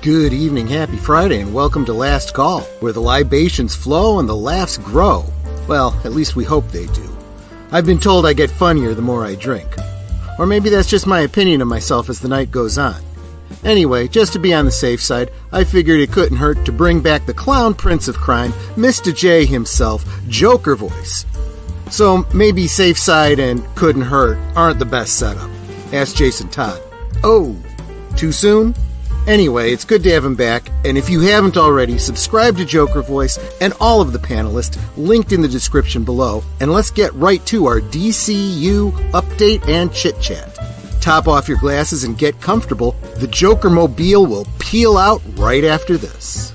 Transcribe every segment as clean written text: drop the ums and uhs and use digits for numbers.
Good evening, happy Friday, and welcome to Last Call, where the libations flow and the laughs grow. Well, at least we hope they do. I've been told I get funnier the more I drink. Or maybe that's just my opinion of myself as the night goes on. Anyway, just to be on the safe side, I figured it couldn't hurt to bring back the clown prince of crime, Mistah J himself, Joker voice. So maybe safe side and couldn't hurt aren't the best setup. Ask Jason Todd. Oh, too soon? Anyway, it's good to have him back, and if you haven't already, subscribe to Joker Voice and all of the panelists linked in the description below, and let's get right to our DCU update and chit-chat. Top off your glasses and get comfortable. The Joker Mobile will peel out right after this.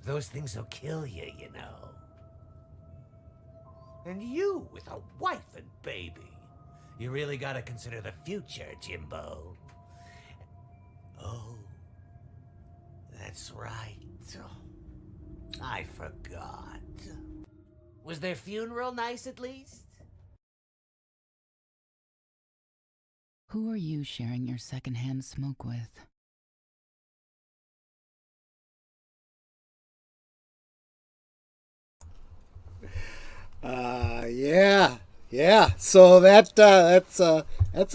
Those things will kill you, you know. And you with a wife and baby. You really gotta consider the future, Jimbo. Oh, that's right. I forgot. Was their funeral nice at least? Who are you sharing your secondhand smoke with? Yeah. So that's a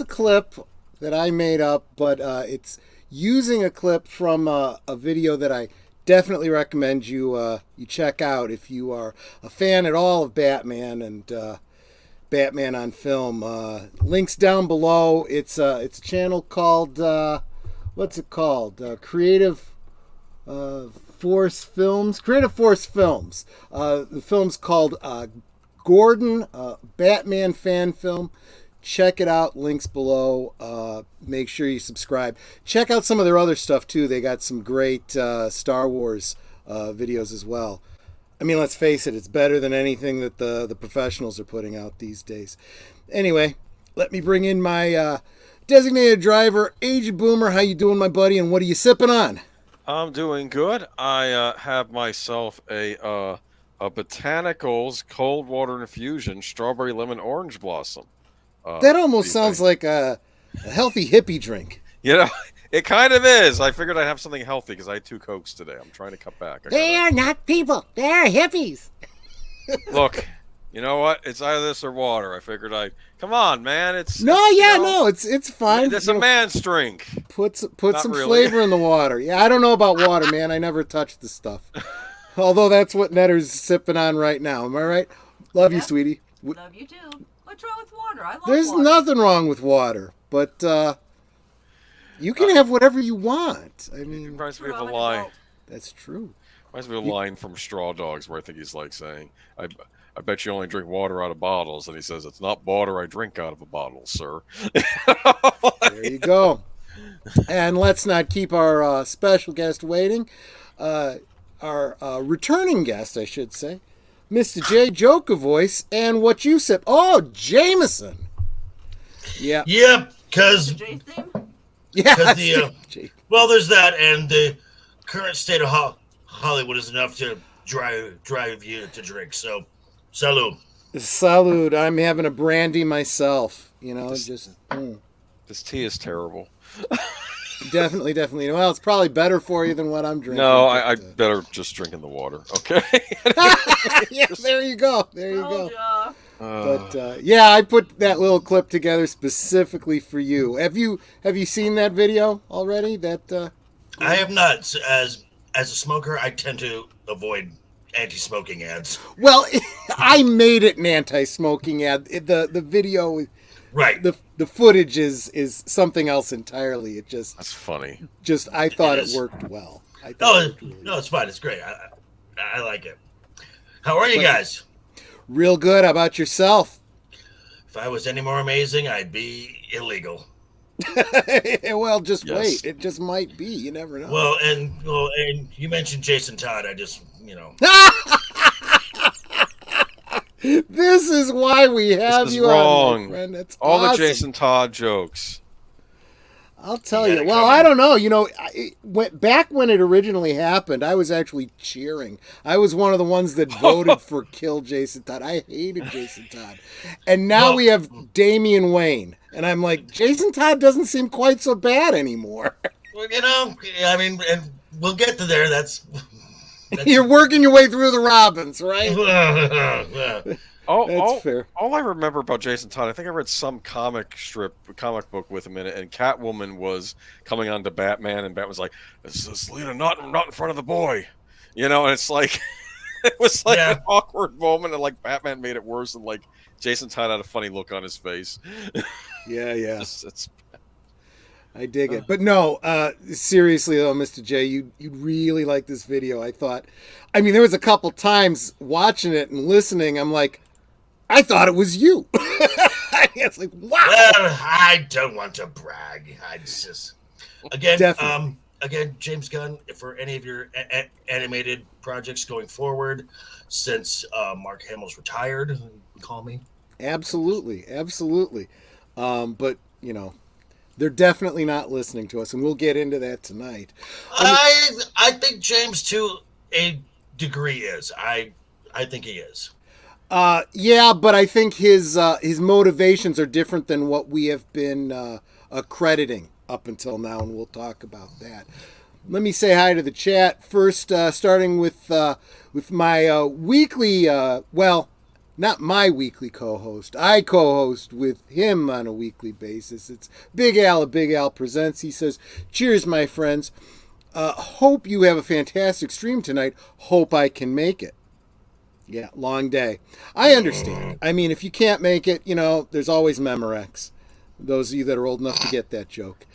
clip that I made up, but it's using a clip from a video that I definitely recommend you check out if you are a fan at all of Batman and Batman on film. Links down below. It's a channel called what's it called? Creative Force Films. The film's called Gordon, Batman fan film. Check it out. Links below. Make sure you subscribe. Check out some of their other stuff too. They got some great Star Wars videos as well. I mean, let's face it, it's better than anything that the professionals are putting out these days. Anyway, let me bring in my designated driver, Aged Boomer. How you doing, my buddy? And what are you sipping on? I'm doing good. I have myself a Botanicals cold water infusion strawberry lemon orange blossom. That almost sounds like a healthy hippie drink. You know, it kind of is. I figured I'd have something healthy because I had 2 Cokes today. I'm trying to cut back. They are not people. They are hippies. Look, you know what? It's either this or water. I figured come on, man. It's fine. It's a man's drink. Put some flavor in the water. Yeah, I don't know about water, man. I never touched the stuff. Although that's what Netter's sipping on right now. Am I right? Love you, sweetie. Love you too. What's wrong with water? I love There's water. nothing wrong with water, but you can have whatever you want. I mean, it reminds me of a line. That's true. Reminds me of a line from Straw Dogs where I think he's like saying, I bet you only drink water out of bottles. And he says, it's not water I drink out of a bottle, sir. There you go. And let's not keep our special guest waiting. Our returning guest, I should say, Mistah J, Joker voice, and what you said. Oh, Jameson. Yeah. Yep, because well, there's that, and the current state of Hollywood is enough to drive you to drink. So, salud. Salud. I'm having a brandy myself. You know, This tea is terrible. Definitely. Well, it's probably better for you than what I'm drinking. No, I better just drink in the water. Okay. Yeah, there you go. But I put that little clip together specifically for you. Have you seen that video already? I have not. As a smoker, I tend to avoid anti-smoking ads. Well, I made it an anti-smoking ad. The video. Right. The footage is something else entirely. That's funny. I thought it worked well. No, it's fine. It's great. I like it. How are you guys? Real good. How about yourself? If I was any more amazing, I'd be illegal. Well, just wait. It just might be. You never know. Well, and you mentioned Jason Todd. I just, This is why we have This is you wrong. on, my friend. That's All the awesome. Jason Todd jokes. I'll tell You you. gotta Well, come I in. don't know. You know, back when it originally happened, I was actually cheering. I was one of the ones that voted for kill Jason Todd. I hated Jason Todd. And now Well- we have Damian Wayne. And I'm like, Jason Todd doesn't seem quite so bad anymore. Well, you know, I mean, and we'll get to there. That's You're working your way through the Robins, right? yeah. That's fair. All I remember about Jason Todd, I think I read some comic book with him in it, and Catwoman was coming on to Batman, and Batman was like, "Selena, not in front of the boy," you know, and it's like, it was like Yeah. an awkward moment, and like Batman made it worse, and like Jason Todd had a funny look on his face. Yeah. It's I dig it. But no, seriously though, Mr. J, you'd really like this video. I mean, there was a couple times watching it and listening, I'm like, I thought it was you. It's like, wow. Well, I don't want to brag. I just again, Definitely. again, James Gunn, for any of your animated projects going forward, since Mark Hamill's retired, call me. Absolutely. But, you know, they're definitely not listening to us, and we'll get into that tonight. I think James, to a degree, is. I think he is. Yeah, but I think his motivations are different than what we have been accrediting up until now, and we'll talk about that. Let me say hi to the chat first, starting with my weekly, well, not my weekly co-host. I co-host with him on a weekly basis. It's Big Al of Big Al Presents. He says, "Cheers, my friends. Hope you have a fantastic stream tonight. Hope I can make it." Yeah, long day. I understand. I mean, if you can't make it, you know, there's always Memorex. Those of you that are old enough to get that joke.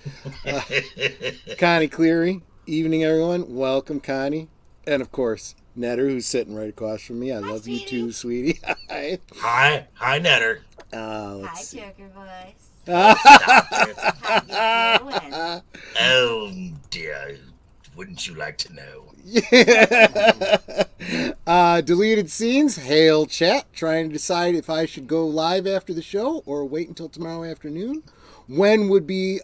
Connie Cleary, evening, everyone. Welcome, Connie. And, of course, Netter, who's sitting right across from me. I love you too, sweetie. Hi. Hi, Netter. Let's see. Joker voice. Oh dear, wouldn't you like to know? Deleted scenes. Hail chat. Trying to decide if I should go live after the show or wait until tomorrow afternoon. When would be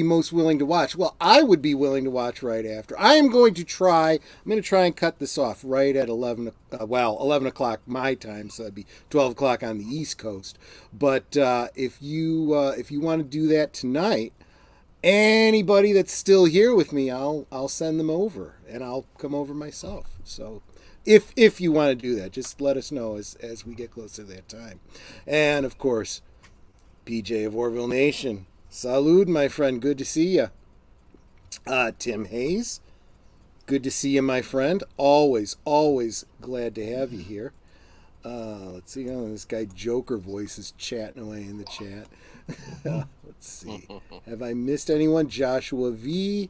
most willing to watch? Well, I would be willing to watch right after. I'm going to try and cut this off right at 11 o'clock my time, so that'd be 12 o'clock on the East Coast. But if you want to do that tonight, anybody that's still here with me, I'll send them over, and I'll come over myself. So if you want to do that, just let us know as we get closer to that time. And of course, PJ of Orville Nation, salud, my friend. Good to see you. Tim Hayes, good to see you, my friend. Always glad to have you here. Let's see. Oh, this guy Joker voice is chatting away in the chat. Let's see. Have I missed anyone? Joshua V.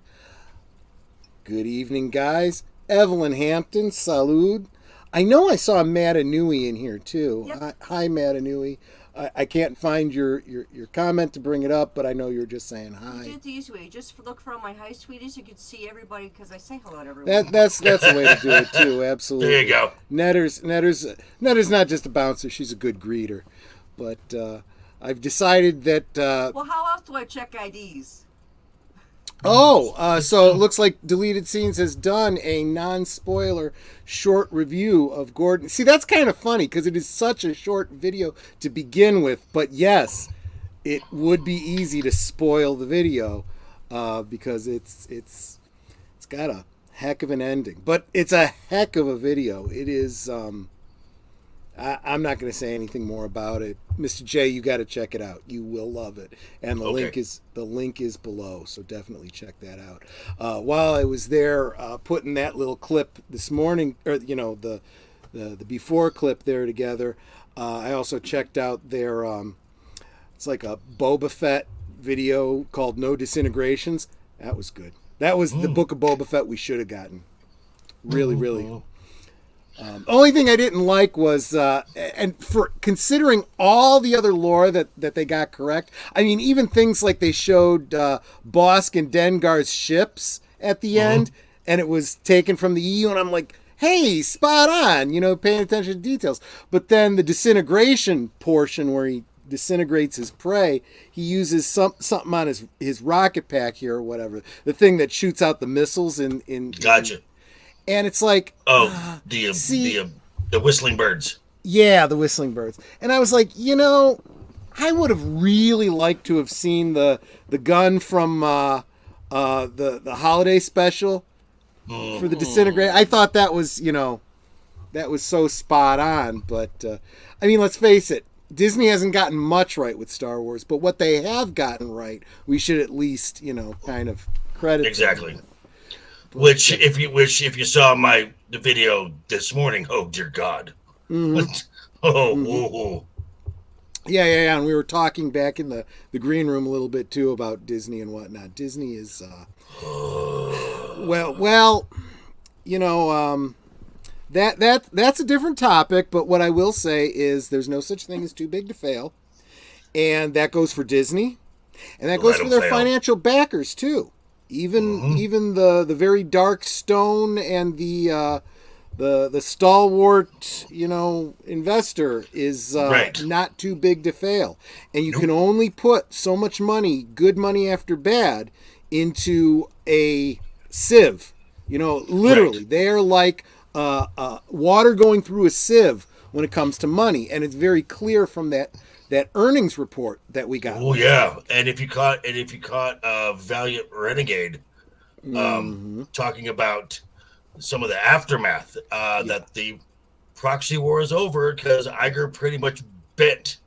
Good evening, guys. Evelyn Hampton, salud. I know I saw Matanui in here too. Yep. Hi, Matanui. I can't find your comment to bring it up, but I know you're just saying You hi. did it the easy way. Just look for all my hi sweeties. You can see everybody because I say hello to everyone. That's the way to do it too. Absolutely. There you go. Netter's not just a bouncer; she's a good greeter. But I've decided that. Well, how else do I check IDs? So it looks like Deleted Scenes has done a non-spoiler short review of Gordon. See, that's kind of funny because it is such a short video to begin with. But yes, it would be easy to spoil the video because it's got a heck of an ending. But it's a heck of a video. It is. I'm not going to say anything more about it. Mr. J, you got to check it out. You will love it. And the link is below, so definitely check that out. While I was there putting that little clip this morning, or the before clip there together, I also checked out their it's like a Boba Fett video called No Disintegrations. That was good. That was the Book of Boba Fett we should have gotten. Really. Only thing I didn't like was, and for considering all the other lore that they got correct, I mean, even things like they showed Bosk and Dengar's ships at the end, and it was taken from the EU, and I'm like, hey, spot on, paying attention to details. But then the disintegration portion where he disintegrates his prey, he uses something on his rocket pack here or whatever, the thing that shoots out the missiles in Gotcha. And it's like, the whistling birds. Yeah, the whistling birds. And I was like, I would have really liked to have seen the Gunn from the holiday special for the disintegrate. I thought that was so spot on. But let's face it, Disney hasn't gotten much right with Star Wars, but what they have gotten right, we should at least kind of credit exactly. Which if you saw the video this morning, oh dear God. Mm-hmm. Yeah, and we were talking back in the green room a little bit too about Disney and whatnot. Disney is that's a different topic, but what I will say is there's no such thing as too big to fail, and that goes for Disney, and that goes for their financial backers too. Even the very dark stone and the stalwart investor is not too big to fail, and you can only put so much money, good money after bad, into a sieve. Literally they are like water going through a sieve when it comes to money, and it's very clear from that earnings report that we got. Oh yeah, and if you caught Valiant Renegade talking about some of the aftermath that the proxy war is over because Iger pretty much bent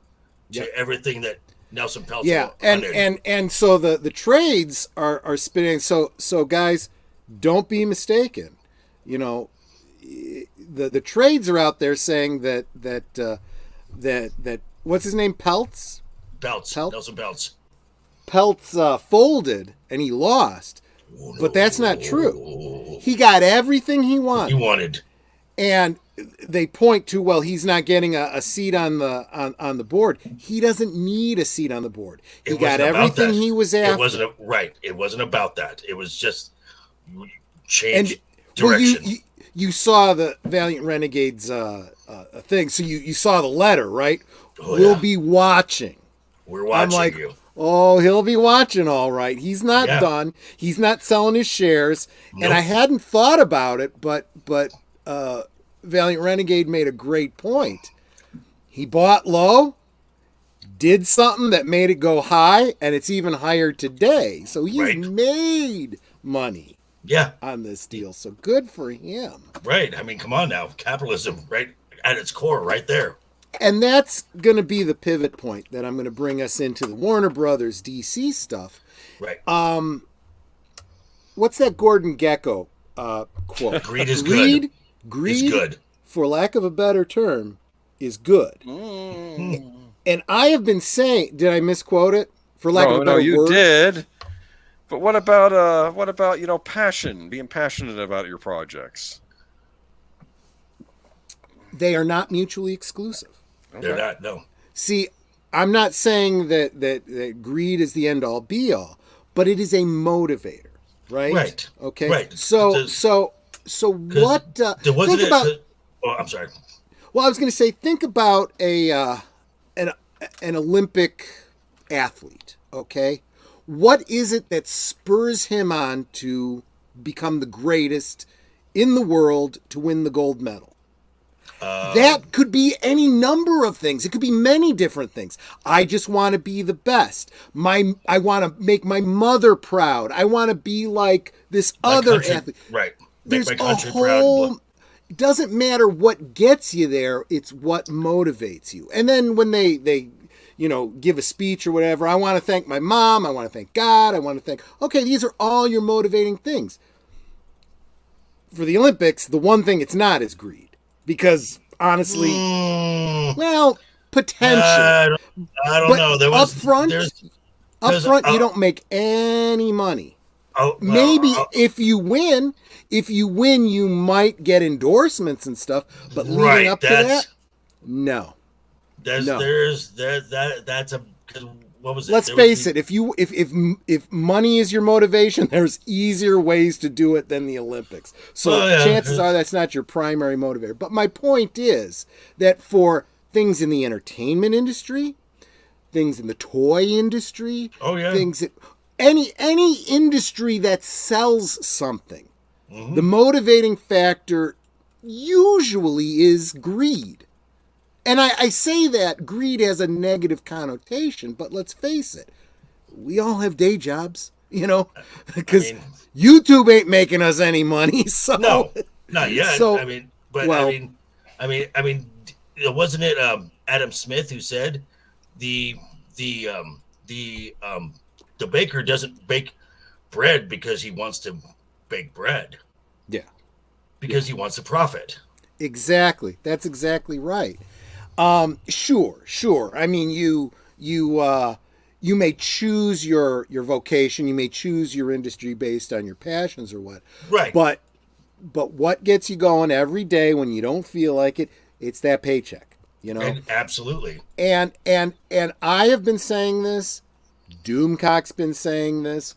to everything that Nelson Peltz and so the trades are spinning. So guys, don't be mistaken. The trades are out there saying that what's his name, Peltz? Nelson Peltz. Peltz folded and he lost, but that's not true. He got everything he wanted. And they point to, well, he's not getting a seat on the board. He doesn't need a seat on the board. He got everything he was after. It wasn't about that. It was just change direction. Well, you saw the Valiant Renegades thing, so you saw the letter, right? We'll be watching. We're watching you. Oh, he'll be watching, all right. He's not done. He's not selling his shares. Nope. And I hadn't thought about it, but Valiant Renegade made a great point. He bought low, did something that made it go high, and it's even higher today. So he's made money on this deal. So good for him. Right. Come on now. Capitalism, right at its core, right there. And that's going to be the pivot point that I'm going to bring us into the Warner Brothers DC stuff. Right. What's that Gordon Gekko quote? Greed is good. Greed is good. For lack of a better term, is good. And I have been saying, did I misquote it? For lack of a better word? No, you did. But what about passion, being passionate about your projects? They are not mutually exclusive. Okay. They're not, no. See, I'm not saying that greed is the end all be all, but it is a motivator, right? Right. Okay. Right. So what? Think about. I'm sorry. Well, I was going to say, think about an Olympic athlete. Okay, what is it that spurs him on to become the greatest in the world to win the gold medal? That could be any number of things. It could be many different things. I just want to be the best. I want to make my mother proud. I want to be like this other athlete. Right. There's a whole. It doesn't matter what gets you there. It's what motivates you. And then when they give a speech or whatever, I want to thank my mom. I want to thank God. I want to thank. Okay, these are all your motivating things. For the Olympics, the one thing it's not is greed. Because honestly, potentially. I don't know. There was up front, you don't make any money. Maybe if you win, you might get endorsements and stuff. But leading up to that, no. That's a because what was it? Let's face it. If money is your motivation, there's easier ways to do it than the Olympics. So chances are that's not your primary motivator. But my point is that for things in the entertainment industry, things in the toy industry, things that any industry that sells something, the motivating factor usually is greed. And I say that greed has a negative connotation, but let's face it, we all have day jobs, because YouTube ain't making us any money. So no, not yet. So, wasn't it Adam Smith who said the baker doesn't bake bread because he wants to bake bread. Yeah. Because he wants a profit. Exactly. That's exactly right. Sure. I mean, you may choose your vocation, you may choose your industry based on your passions or what. Right. But what gets you going every day when you don't feel like it? It's that paycheck, Absolutely. And I have been saying this. Doomcock's been saying this.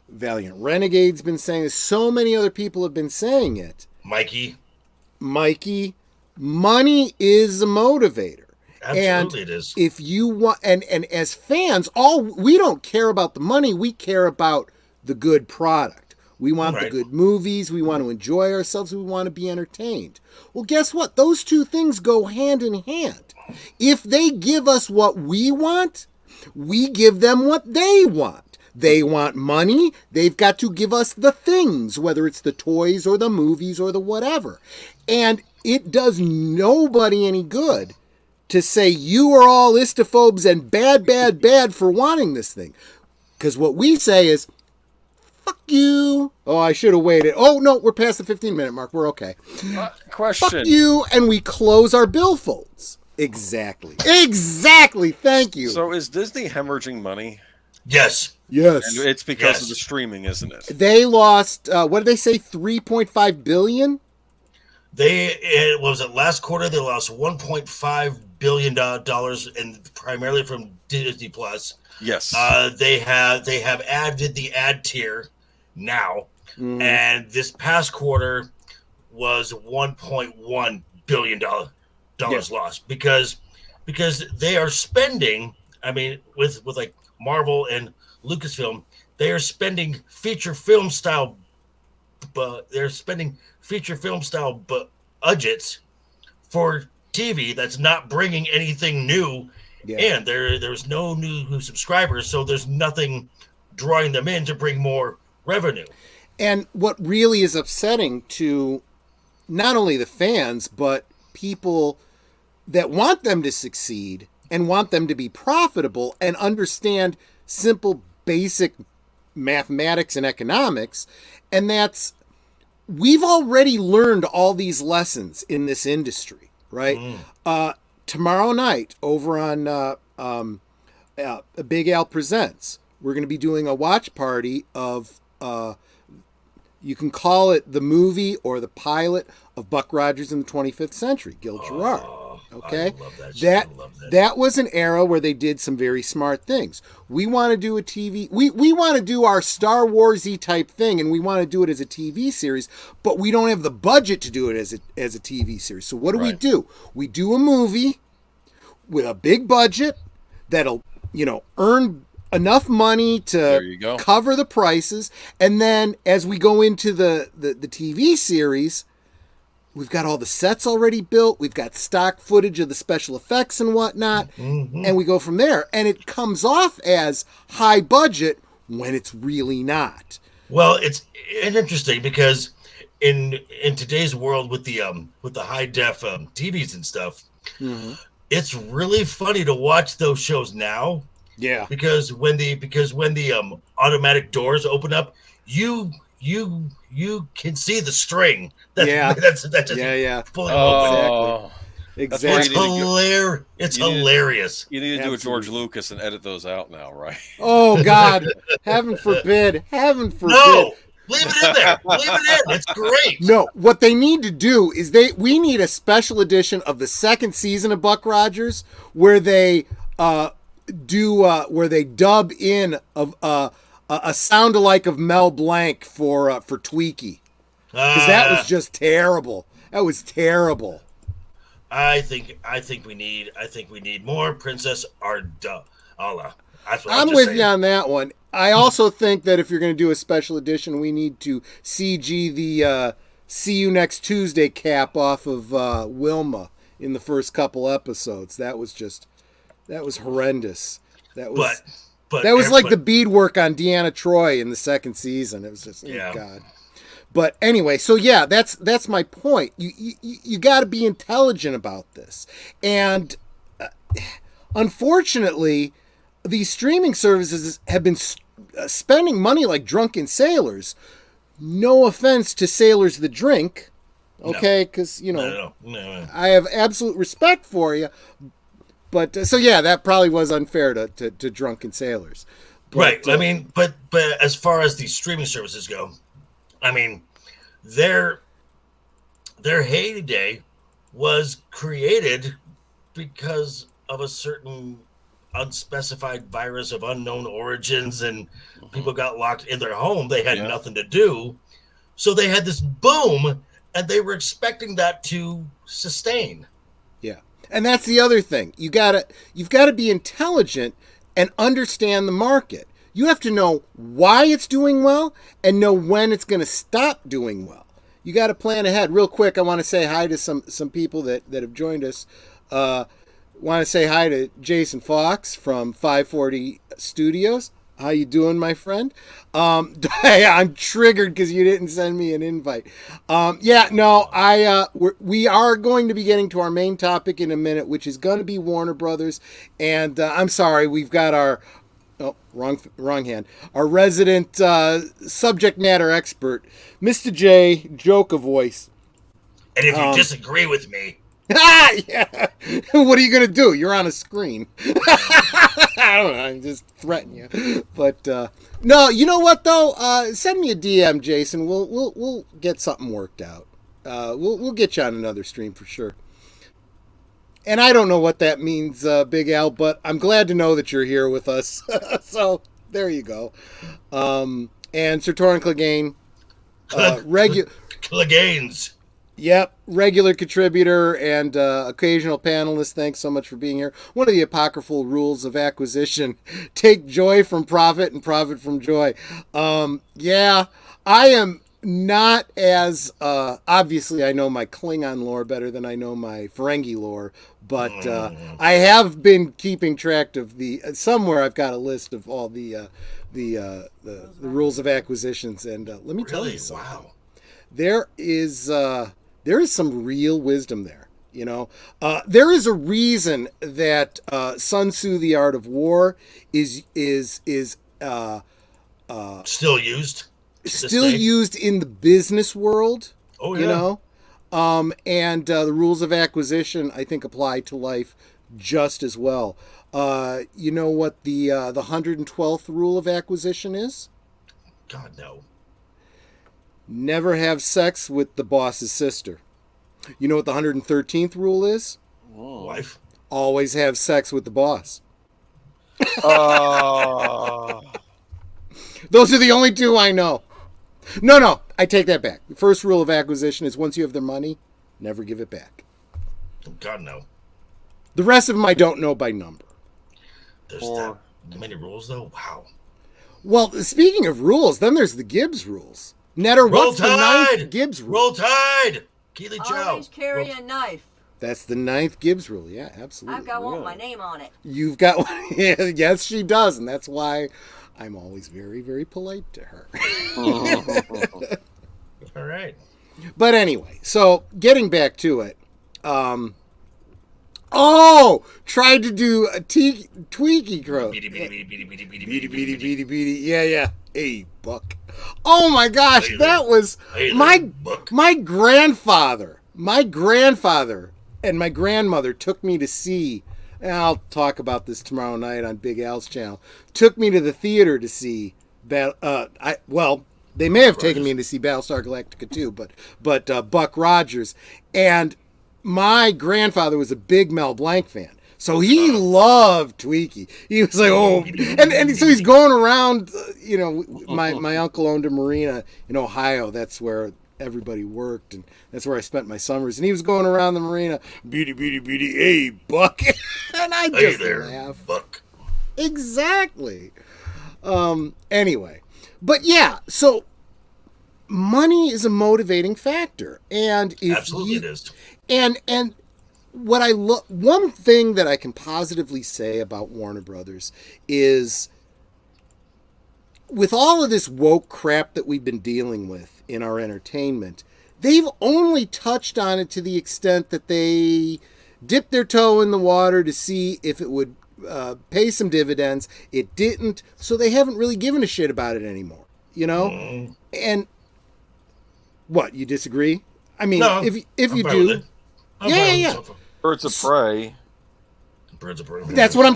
Valiant Renegade's been saying this. So many other people have been saying it. Mikey, money is a motivator. Absolutely, it is. If you want, and as fans, we don't care about the money. We care about the good product. We want the good movies. We want to enjoy ourselves. We want to be entertained. Well, guess what? Those two things go hand in hand. If they give us what we want, we give them what they want. They want money. They've got to give us the things, whether it's the toys or the movies or the whatever. And it does nobody any good to say you are all istophobes and bad for wanting this thing. Because what we say is, fuck you. Oh, I should have waited. Oh, no, we're past the 15-minute mark. We're okay. Question. Fuck you, and we close our billfolds. Exactly. Thank you. So is Disney hemorrhaging money? Yes. Yes. And it's because of the streaming, isn't it? They lost, what did they say, $3.5 billion? Last quarter, they lost $1.5 billion, and primarily from Disney Plus. Yes. They have added the ad tier now, and this past quarter was $1.1 billion lost because they are spending. I mean, with like Marvel and Lucasfilm, they are spending feature film style, but they're spending feature film style budgets for TV that's not bringing anything new. Yeah. And there's no new subscribers, so there's nothing drawing them in to bring more revenue. And what really is upsetting to not only the fans, but people that want them to succeed and want them to be profitable and understand simple, basic mathematics and economics, and that's we've already learned all these lessons in this industry, right? Tomorrow night over on Big Al Presents, we're going to be doing a watch party of, you can call it the movie or the pilot of Buck Rogers in the 25th Century, Gil Gerard. Okay, I love that was an era where they did some very smart things. We want to do a TV. We want to do our Star Wars-y type thing, and we want to do it as a TV series, but we don't have the budget to do it as a TV series. So what do we do? We do a movie with a big budget that'll earn enough money to cover the prices, and then as we go into the TV series, we've got all the sets already built. We've got stock footage of the special effects and whatnot. And we go from there. And it comes off as high budget when it's really not. Well, it's interesting because in today's world with the high def TVs and stuff, it's really funny to watch those shows now. Yeah. Because when the automatic doors open up, you can see the string. That's just pulling open. Exactly. It's hilarious. You need to do a George Lucas and edit those out now, right? Oh God, heaven forbid! Heaven forbid! No, leave it in there. Leave it in. It's great. No, what they need to do is we need a special edition of the second season of Buck Rogers where they do where they dub in a sound alike of Mel Blanc for Tweaky, because that was just terrible. That was terrible. I think we need more Princess Ardala. That's what I'm just with saying. you on that one. I also think that if you're going to do a special edition, we need to CG the "See You Next Tuesday" cap off of Wilma in the first couple episodes. That was horrendous. That was that was like the beadwork on Deanna Troi in the second season. It was just oh God. But anyway, so yeah, that's my point. You got to be intelligent about this, and unfortunately, these streaming services have been spending money like drunken sailors. No offense to sailors that drink, okay? Because no. I have absolute respect for you. But so yeah, that probably was unfair to drunken sailors. But, right. I mean, but as far as these streaming services go, I mean, their heyday was created because of a certain unspecified virus of unknown origins, and people got locked in their home. They had nothing to do, so they had this boom, and they were expecting that to sustain. Yeah, and that's the other thing. You've got to be intelligent and understand the market. You have to know why it's doing well and know when it's going to stop doing well. You got to plan ahead. Real quick, I want to say hi to some people that have joined us. Want to say hi to Jason Fox from 540 Studios. How you doing, my friend? I'm triggered because you didn't send me an invite. We are going to be getting to our main topic in a minute, which is going to be Warner Brothers. And I'm sorry, we've got our wrong hand. Our resident subject matter expert, Mistah J, Joker voice. And if you disagree with me. Yeah. What are you going to do? You're on a screen. I don't know. I'm just threatening you. But no, you know what though? Send me a DM, Jason. We'll get something worked out. We'll get you on another stream for sure. And I don't know what that means, Big Al, but I'm glad to know that you're here with us. So there you go. And Sir Torrin Clegane, Cleganes. Yep, regular contributor and occasional panelist. Thanks so much for being here. One of the apocryphal rules of acquisition: take joy from profit and profit from joy. Yeah, I am not as obviously I know my Klingon lore better than I know my Ferengi lore, but I have been keeping track of the somewhere. I've got a list of all the rules of acquisitions, and let me tell you something. Wow. There is some real wisdom there. You know, there is a reason that Sun Tzu, The Art of War, is still used. Still used in the business world. Oh yeah. You know, and the rules of acquisition I think apply to life just as well. You know what the 112th rule of acquisition is? God no. Never have sex with the boss's sister. You know what the 113th rule is? Wife. Always have sex with the boss. Those are the only two I know. No, I take that back. The first rule of acquisition is once you have their money, never give it back. God no. The rest of them I don't know by number. There's that many rules though? Wow. Well, speaking of rules, then there's the Gibbs rules. Netter, what's the 9th Gibbs rule? Roll Tide! Keely Chow. Always carry a knife. That's the 9th Gibbs rule. Yeah, absolutely. I've got one with my name on it. You've got one. Yes, she does. And that's why I'm always very, very polite to her. All right. But anyway, so getting back to it. Tried to do a tweaky crow. Beady. Beady. Yeah. Hey, Buck. Oh my gosh, that was my grandfather. My grandfather and my grandmother took me to see, and I'll talk about this tomorrow night on Big Al's channel, took me to the theater to see, they may have taken me to see Battlestar Galactica 2, but Buck Rogers. And my grandfather was a big Mel Blanc fan. So he loved Tweaky. He was like, oh, and so he's going around. My uncle owned a marina in Ohio. That's where everybody worked, and that's where I spent my summers. And he was going around the marina, beady, hey, Buck, and I just laugh. Buck. Exactly. Anyway, but yeah, so money is a motivating factor, and if Absolutely it is. And what one thing that I can positively say about Warner Brothers is, with all of this woke crap that we've been dealing with in our entertainment, they've only touched on it to the extent that they dipped their toe in the water to see if it would pay some dividends. It didn't, so they haven't really given a shit about it anymore. And what, you disagree? I mean, No, if you do, yeah. Birds of Prey. That's what I'm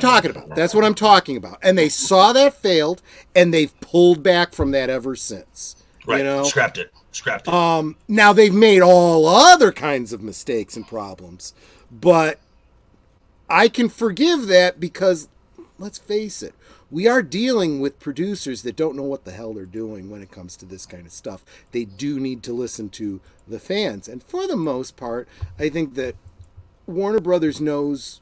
talking about. And they saw that failed, and they've pulled back from that ever since. Right. Scrapped it. Now they've made all other kinds of mistakes and problems, but I can forgive that because, let's face it, we are dealing with producers that don't know what the hell they're doing when it comes to this kind of stuff. They do need to listen to the fans. And for the most part, I think that Warner Brothers knows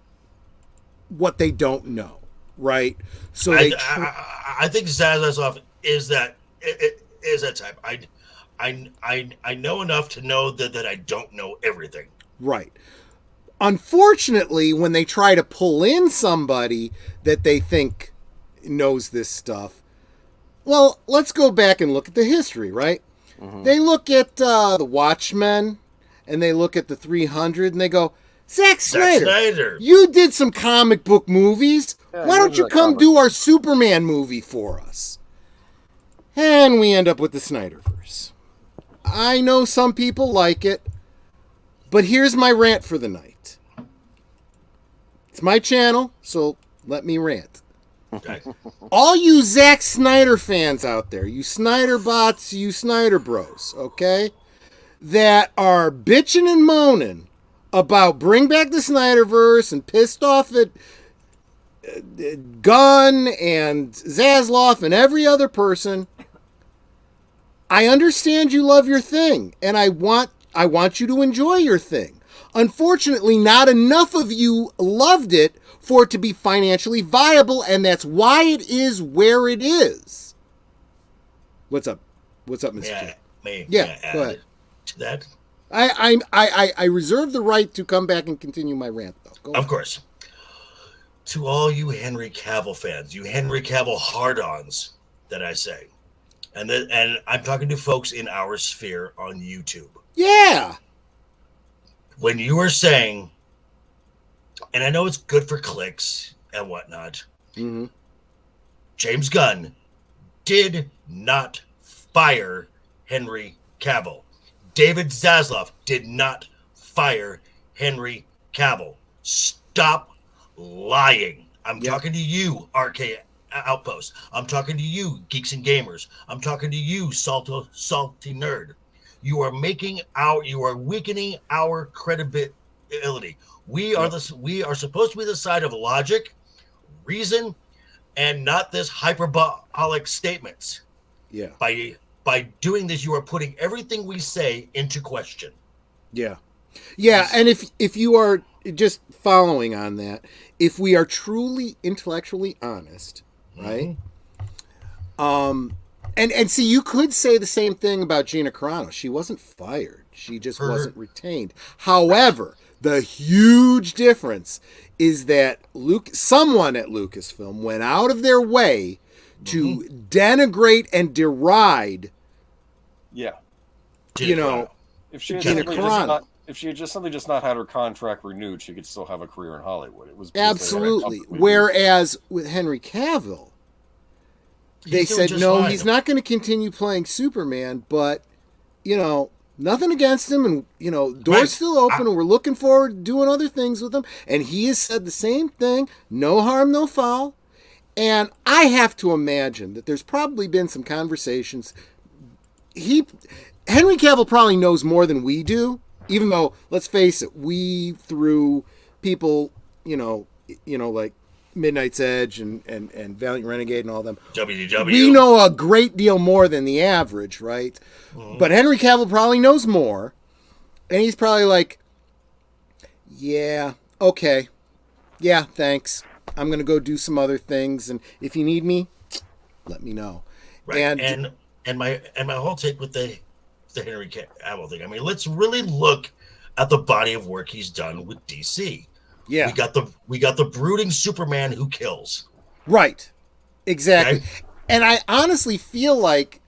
what they don't know, right? So I think Zaslav is that type. I know enough to know that I don't know everything. Right. Unfortunately, when they try to pull in somebody that they think knows this stuff, well, let's go back and look at the history, right? Mm-hmm. They look at the Watchmen, and they look at the 300, and they go, Zack Snyder, you did some comic book movies. Yeah, why don't you come do our Superman movie for us? And we end up with the Snyderverse. I know some people like it, but here's my rant for the night. It's my channel, so let me rant. Okay. All you Zack Snyder fans out there, you Snyder bots, you Snyder bros, okay, that are bitching and moaning about bring back the Snyderverse and pissed off at Gunn and Zaslav and every other person. I understand you love your thing, and I want you to enjoy your thing. Unfortunately, not enough of you loved it for it to be financially viable, and that's why it is where it is. What's up? What's up, Mr. J? Yeah, go ahead. To that, I reserve the right to come back and continue my rant, though. Of course. To all you Henry Cavill fans, you Henry Cavill hard-ons that I say, and I'm talking to folks in our sphere on YouTube. Yeah. When you are saying, and I know it's good for clicks and whatnot, mm-hmm. James Gunn did not fire Henry Cavill. David Zaslav did not fire Henry Cavill. Stop lying. I'm talking to you, RK Outpost. I'm talking to you, Geeks and Gamers. I'm talking to you, salty nerd. You are weakening our credibility. We are supposed to be the side of logic, reason, and not this hyperbolic statements. Yeah. By doing this, you are putting everything we say into question. Yeah. Yeah, and if you are just following on that, if we are truly intellectually honest, right? Mm-hmm. And see, you could say the same thing about Gina Carano. She wasn't fired. She just wasn't retained. However, the huge difference is that someone at Lucasfilm went out of their way to denigrate and deride. Yeah. If she had just not had her contract renewed, she could still have a career in Hollywood. It was absolutely. Whereas with Henry Cavill, they said no, he's not going to continue playing Superman, but nothing against him, and doors still open, and we're looking forward to doing other things with him. And he has said the same thing: no harm, no foul. And I have to imagine that there's probably been some conversations. Henry Cavill probably knows more than we do, even though, let's face it, we, through people, like Midnight's Edge and Valiant Renegade and all them. WDW. We know a great deal more than the average, right? Mm-hmm. But Henry Cavill probably knows more. And he's probably like, yeah, okay. Yeah, thanks. I'm going to go do some other things. And if you need me, let me know. Right. And my whole take with the Henry Cavill thing. I mean, let's really look at the body of work he's done with DC. Yeah. We got the brooding Superman who kills. Right. Exactly. Okay? And I honestly feel like,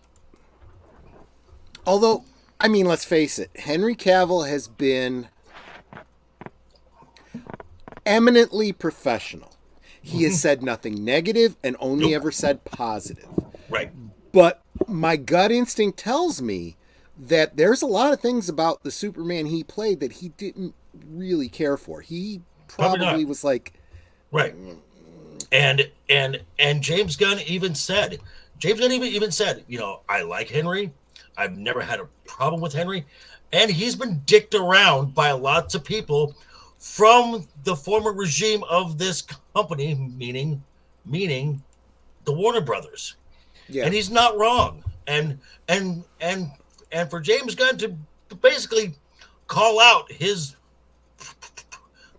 although, I mean, let's face it, Henry Cavill has been eminently professional. He has said nothing negative and only ever said positive. Right. But my gut instinct tells me that there's a lot of things about the Superman he played that he didn't really care for. He probably was like, right. And James Gunn even said, I like Henry. I've never had a problem with Henry. And he's been dicked around by lots of people from the former regime of this company, meaning the Warner Brothers. yeah. And he's not wrong. And for James Gunn to basically call out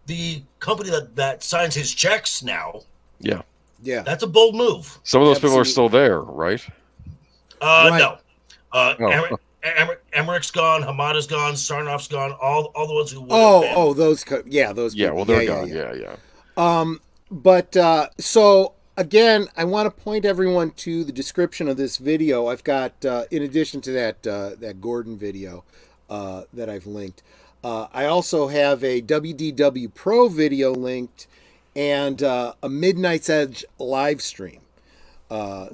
the company that signs his checks now. Yeah. Yeah. That's a bold move. Some of those people are still there, right? No. Emmerich's gone, Hamada's gone, Sarnoff's gone, all the ones who those people. Well, they're gone. Yeah. But so again, I want to point everyone to the description of this video. I've got, in addition to that Gordon video that I've linked, I also have a WDW Pro video linked and a Midnight's Edge live stream.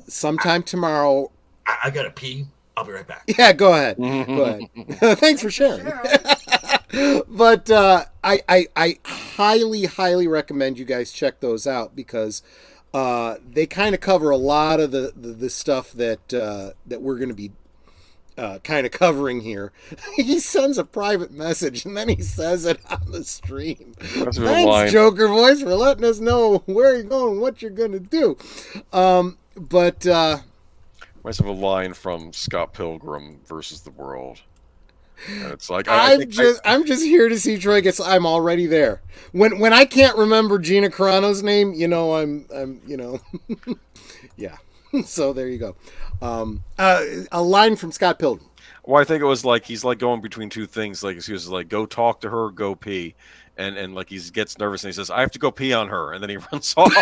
Sometime tomorrow. I gotta pee. I'll be right back. Yeah, go ahead. Go ahead. Thanks for sharing. But I highly, highly recommend you guys check those out because they kind of cover a lot of the stuff that we're going to be kind of covering here. He sends a private message and then he says it on the stream. Thanks, Joker Voice, for letting us know where you're going, what you're going to do. Reminds me of a line from Scott Pilgrim versus the World. And it's like I'm just here to see Troy gets. I'm already there. When I can't remember Gina Carano's name, I'm yeah. So there you go. A line from Scott Pilgrim. Well, I think it was like he's like going between two things. Like he was like, "Go talk to her, go pee," and like he gets nervous and he says, "I have to go pee on her," and then he runs off.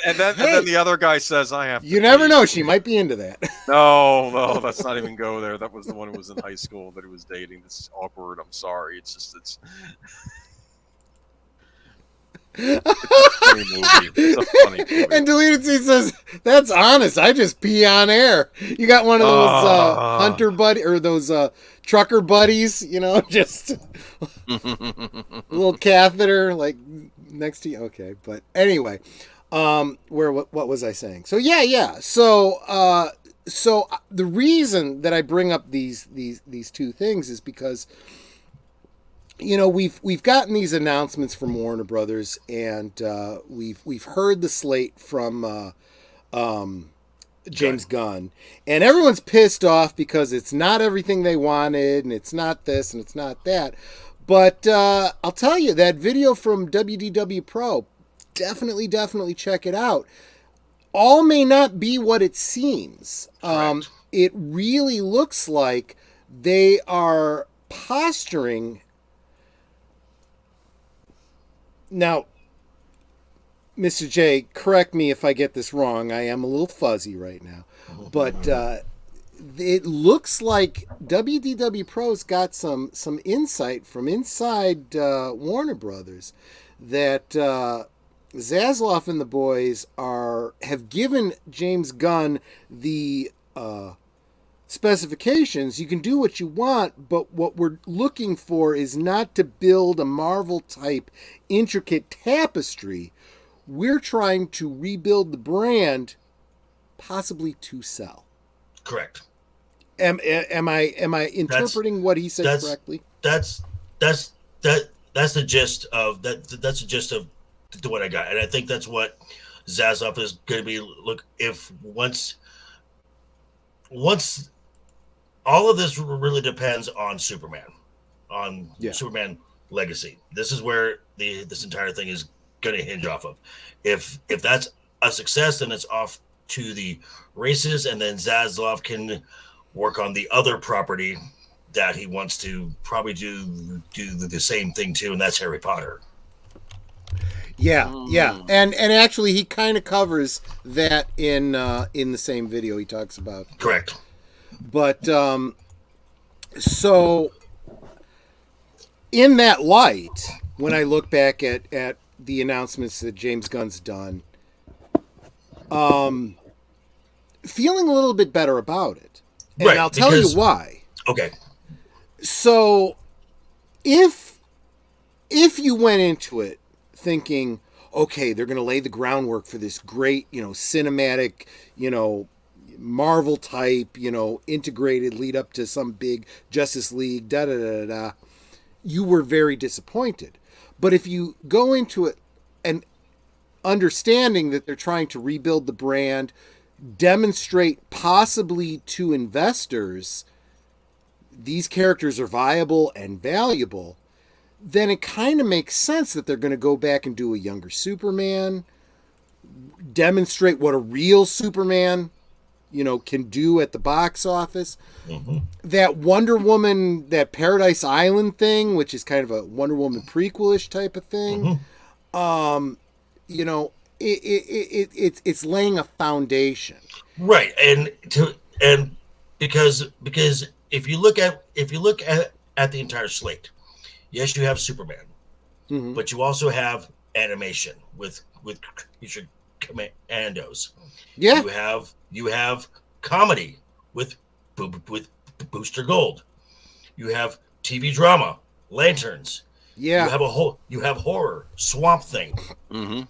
and then the other guy says, "I have." You never know; she might be into that. No, let's not even go there. That was the one who was in high school that he was dating. This is awkward. I'm sorry. It's a funny movie. It's a funny movie. And Deleted Scene says, "That's honest. I just pee on air." You got one of those hunter buddy or those trucker buddies, just a little catheter like next to you. Okay, but anyway, what was I saying? So yeah. So the reason that I bring up these two things is because we've gotten these announcements from Warner Brothers, and we've heard the slate from James Gunn, and everyone's pissed off because it's not everything they wanted, and it's not this, and it's not that. But I'll tell you, that video from WDW Pro, definitely check it out. All may not be what it seems. It really looks like they are posturing. Now, Mr. J, correct me if I get this wrong. I am a little fuzzy right now. But it looks like WDW Pro's got some insight from inside Warner Brothers that Zaslav and the boys have given James Gunn the specifications. You can do what you want, but what we're looking for is not to build a Marvel type intricate tapestry. We're trying to rebuild the brand, possibly to sell. Correct. Am I interpreting what he said correctly? That's the gist of that. That's the gist of to what I got, and I think that's what Zaslav is going to be. Look, if once all of this really depends on Superman, Superman Legacy. This is where this entire thing is going to hinge off of. If that's a success, then it's off to the races, and then Zaslav can work on the other property that he wants to probably do the same thing too, and that's Harry Potter. Yeah, and actually he kind of covers that in the same video he talks about. Correct. But so in that light, when I look back at the announcements that James Gunn's done, feeling a little bit better about it. And Right, I'll tell you why. Okay. So if you went into it thinking, okay, they're going to lay the groundwork for this great, cinematic, Marvel type, integrated lead up to some big Justice League, you were very disappointed. But if you go into it and understanding that they're trying to rebuild the brand, demonstrate possibly to investors these characters are viable and valuable, then it kind of makes sense that they're going to go back and do a younger Superman, demonstrate what a real Superman, can do at the box office. Mm-hmm. That Wonder Woman, that Paradise Island thing, which is kind of a Wonder Woman prequel-ish type of thing. Mm-hmm. It's laying a foundation. Right. And because if you look at the entire slate, yes, you have Superman, Mm-hmm. but you also have animation with Creature Commandos. Yeah. You have comedy with Booster Gold. You have TV drama, Lanterns. Yeah. You have horror, Swamp Thing. Mm-hmm.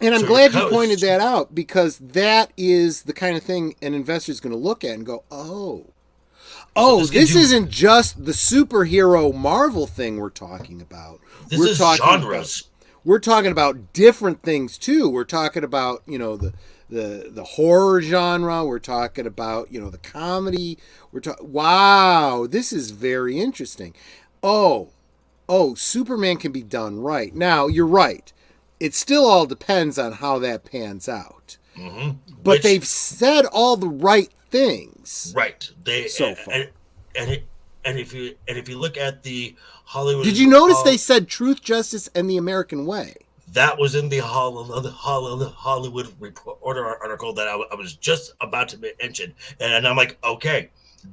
And I'm So glad your you coast- pointed that out, because that is the kind of thing an investor is going to look at and go, this isn't just the superhero Marvel thing we're talking about. This We're is talking genres. We're talking about different things too. We're talking about, the horror genre. We're talking about, the comedy. Wow, this is very interesting. Oh, Superman can be done right. Now, you're right. It still all depends on how that pans out. Mm-hmm. But they've said all the right things. Right. They So far. And if you look at the Hollywood, Did you notice they said truth, justice, and the American way? that was in the Hollywood Reporter article that I was just about to mention, and I'm like, okay,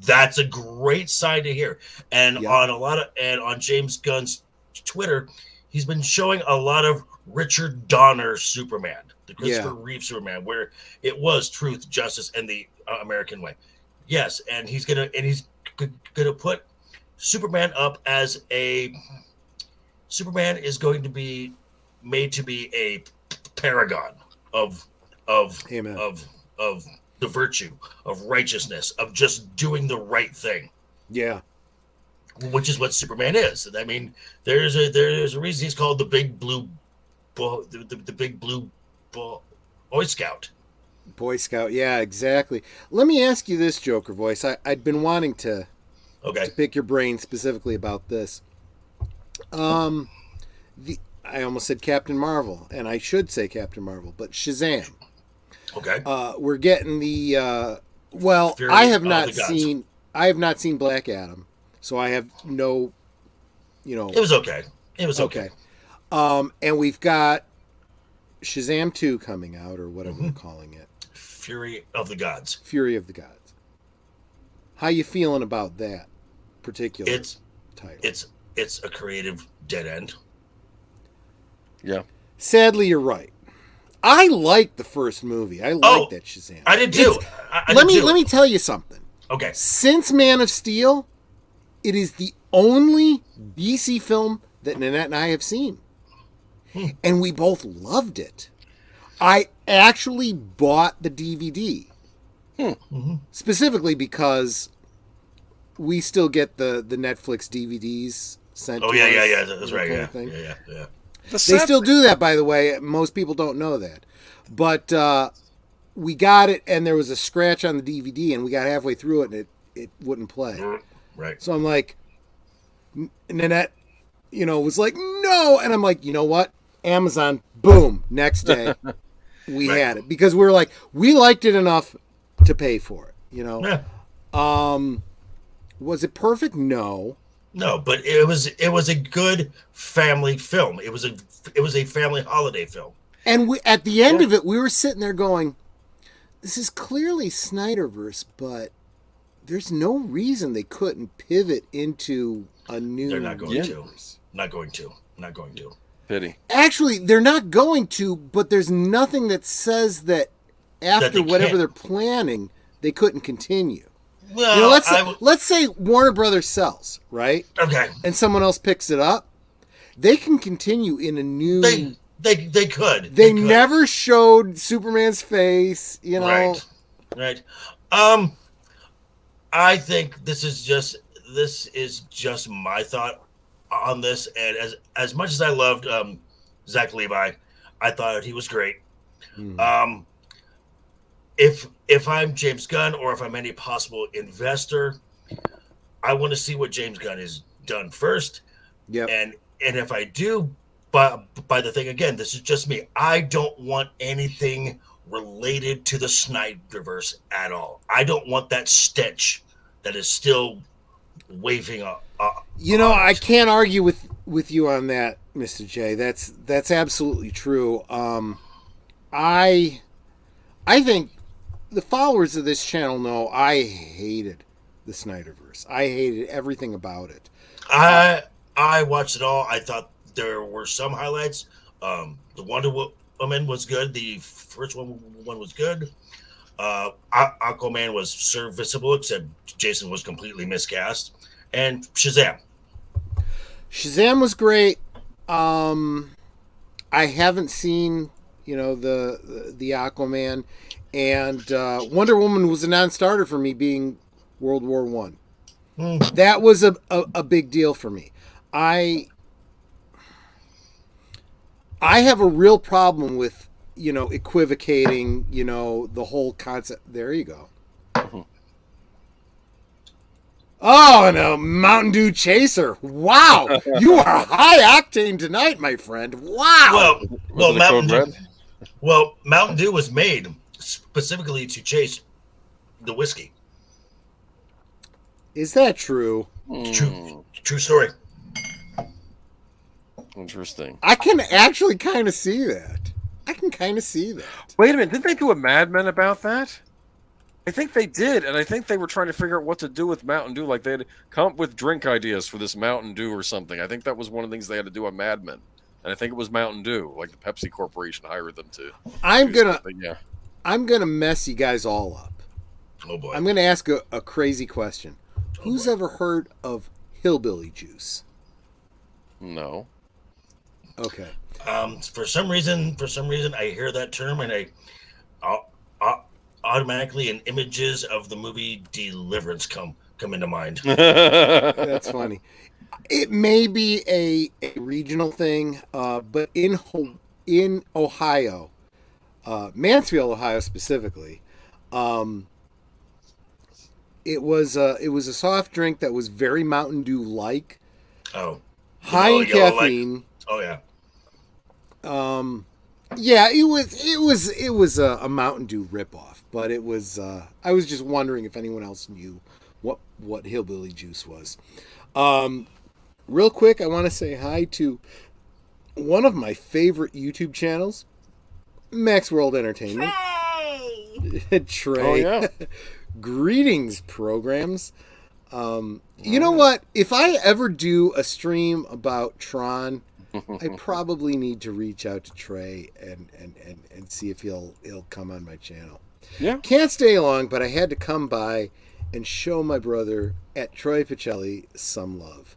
that's a great sign to hear. And Yeah. on James Gunn's Twitter, he's been showing a lot of Richard Donner Superman, the Christopher Reeve Superman, where it was truth, justice, and the American way. Yes, and he's gonna put Superman up as Superman is going to be made to be a paragon of Amen. of the virtue, of righteousness, of just doing the right thing. Yeah. Which is what Superman is. I mean, there's a reason he's called the Big Blue, the Big Blue Boy Scout. Boy Scout. Yeah, exactly. Let me ask you this, Joker Voice. I'd been wanting to pick your brain specifically about this. I almost said Captain Marvel, and I should say Captain Marvel, but Shazam. Okay. We're getting the Fury I have of not the gods. seen Black Adam, so I have no, It was okay. It was okay. And we've got Shazam 2 coming out, or whatever Mm-hmm. we're calling it. Fury of the Gods. Fury of the Gods. How you feeling about that particular title? It's a creative dead end. Yeah. Sadly, you're right. I like the first movie. I like that Shazam. I did too. Let me tell you something. Okay. Since Man of Steel, it is the only DC film that Nanette and I have seen. And we both loved it. I actually bought the DVD. Specifically because we still get the Netflix DVDs sent to us. Yeah. That's right. kind Yeah. of thing. Yeah. They still do that, by the way. Most people don't know that. But we got it, and there was a scratch on the DVD, and we got halfway through it, and it wouldn't play. Right. So I'm like, and Nanette, was like, no. And I'm like, you know what? Amazon, boom, next day, we had it. Because we were like, we liked it enough to pay for it, Yeah. Was it perfect? No. No, but it was a good family film. It was a family holiday film. And at the end of it, we were sitting there going, this is clearly Snyderverse, but there's no reason they couldn't pivot into a new They're not going universe. Not going to. Pity. Actually, they're not going to, but there's nothing that says that after whatever they're planning, they couldn't continue. Well, let's say Warner Brothers sells, right? Okay. And someone else picks it up. They can continue in a new... They could. They never showed Superman's face, Right. I think this is just my thought on this. And as much as I loved Zach Levi, I thought he was great. If I'm James Gunn, or if I'm any possible investor, I want to see what James Gunn has done first. Yep. And if I do, by the thing again, this is just me. I don't want anything related to the Snyderverse at all. I don't want that stench that is still waving up. I can't argue with you on that, Mr. J. That's absolutely true. I think the followers of this channel know I hated the Snyderverse. I hated everything about it. I watched it all. I thought there were some highlights. The Wonder Woman was good. The first one was good. Aquaman was serviceable, except Jason was completely miscast. And Shazam was great. I haven't seen, the Aquaman, and Wonder Woman was a non-starter for me, being World War I. That was a big deal for me. I have a real problem with, equivocating, the whole concept. There you go. Oh, and a Mountain Dew chaser. Wow. You are high octane tonight, my friend. Wow. Well, Mountain Dew was made specifically to chase the whiskey. Is that true? True story. Interesting. I can actually kind of see that. Wait a minute. Didn't they do a Mad Men about that? I think they did, and I think they were trying to figure out what to do with Mountain Dew. Like, they had come up with drink ideas for this Mountain Dew or something. I think that was one of the things they had to do on Mad Men. And I think it was Mountain Dew. Like, the Pepsi Corporation hired them to I'm gonna mess you guys all up. Oh, boy. I'm gonna ask a crazy question. Who's ever heard of hillbilly juice? No. Okay. For some reason, I hear that term, and I automatically, and images of the movie Deliverance come into mind. That's funny. It may be a regional thing, but in Ohio, Mansfield, Ohio specifically, it was a soft drink that was very Mountain Dew like. Oh. High in caffeine. Oh yeah. Yeah, it was a Mountain Dew ripoff, but it was. I was just wondering if anyone else knew what hillbilly juice was. Real quick, I want to say hi to one of my favorite YouTube channels, Max World Entertainment. Trey. Oh yeah. Greetings, programs. You know what? If I ever do a stream about Tron, I probably need to reach out to Trey and see if he'll come on my channel. Yeah. Can't stay long, but I had to come by and show my brother at Troy Pacelli some love.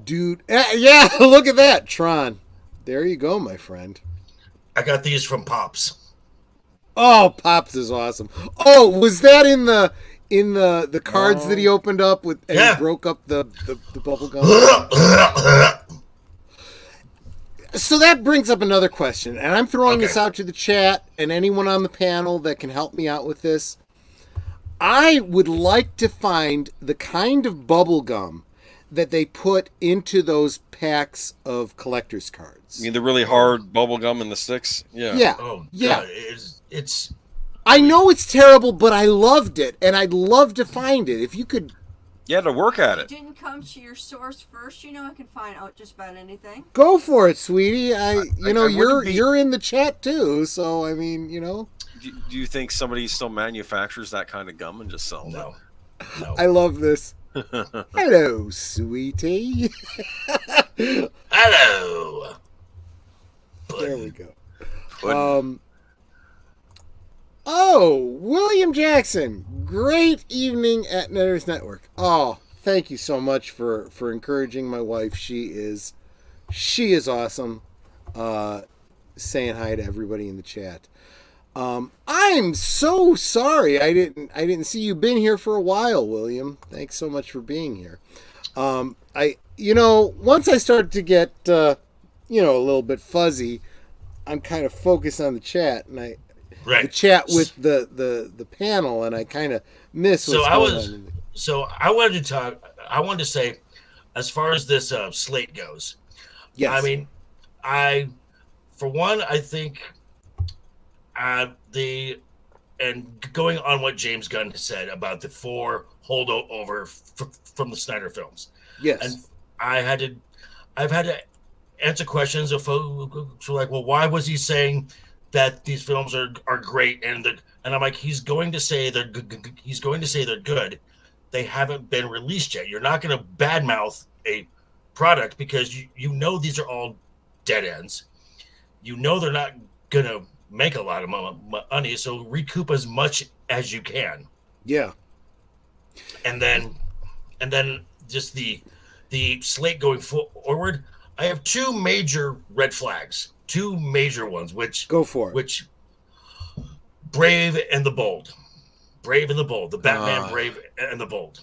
Dude, yeah, look at that, Tron. There you go, my friend. I got these from Pops. Oh, Pops is awesome. Oh, was that in the cards that he opened up with and he broke up the bubble gum? So that brings up another question, and I'm throwing this Okay. out to the chat and anyone on the panel that can help me out with this. I would like to find the kind of bubble gum that they put into those packs of collector's cards. You mean the really hard bubble gum in the sticks? Yeah. Yeah. Oh, Yeah. God, it's I know it's terrible, but I loved it, and I'd love to find it. If you could You had to work at If it. you didn't come to your source first, I can find out just about anything. go for it, sweetie. I you're wouldn't be- you're in the chat too, so I mean, Do you think somebody still manufactures that kind of gum and just sells no. I love this. Hello, sweetie. Hello. There we go. it? Oh, William Jackson. Great evening at Netters Network. Oh, thank you so much for encouraging my wife. She is awesome. Saying hi to everybody in the chat. I'm so sorry I didn't see you. Been here for a while, William. Thanks so much for being here. Once I start to get a little bit fuzzy, I'm kind of focused on the chat, and the chat with the panel, and I kind of miss what's going on. So I wanted to say, as far as this slate goes, Yes. I mean, for one, I think and going on what James Gunn said about the 4 holdover from the Snyder films. Yes. And I've had to answer questions of folks who are like, well, why was he saying that these films are great? And I'm like, he's going to say they're good. He's going to say they're good. They haven't been released yet. You're not going to badmouth a product because you know these are all dead ends. You know they're not going to make a lot of money, so recoup as much as you can. Yeah. And then just the slate going forward, I have 2 major red flags, 2 major ones, which Go for it. Which Brave and the Bold, the Batman Brave and the Bold.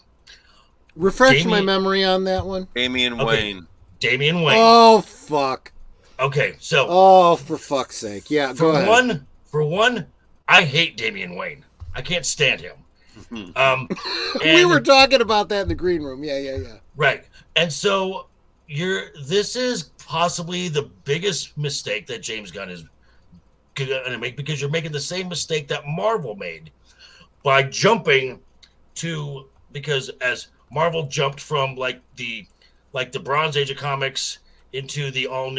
Refresh my memory on that one. Damian Wayne. Oh fuck. Okay, so for fuck's sake, yeah. Go ahead. For one, I hate Damian Wayne. I can't stand him. We were talking about that in the green room. Yeah. Right. And so this is possibly the biggest mistake that James Gunn is going to make, because you're making the same mistake that Marvel made by jumping to, because as Marvel jumped from like the Bronze Age of comics into the all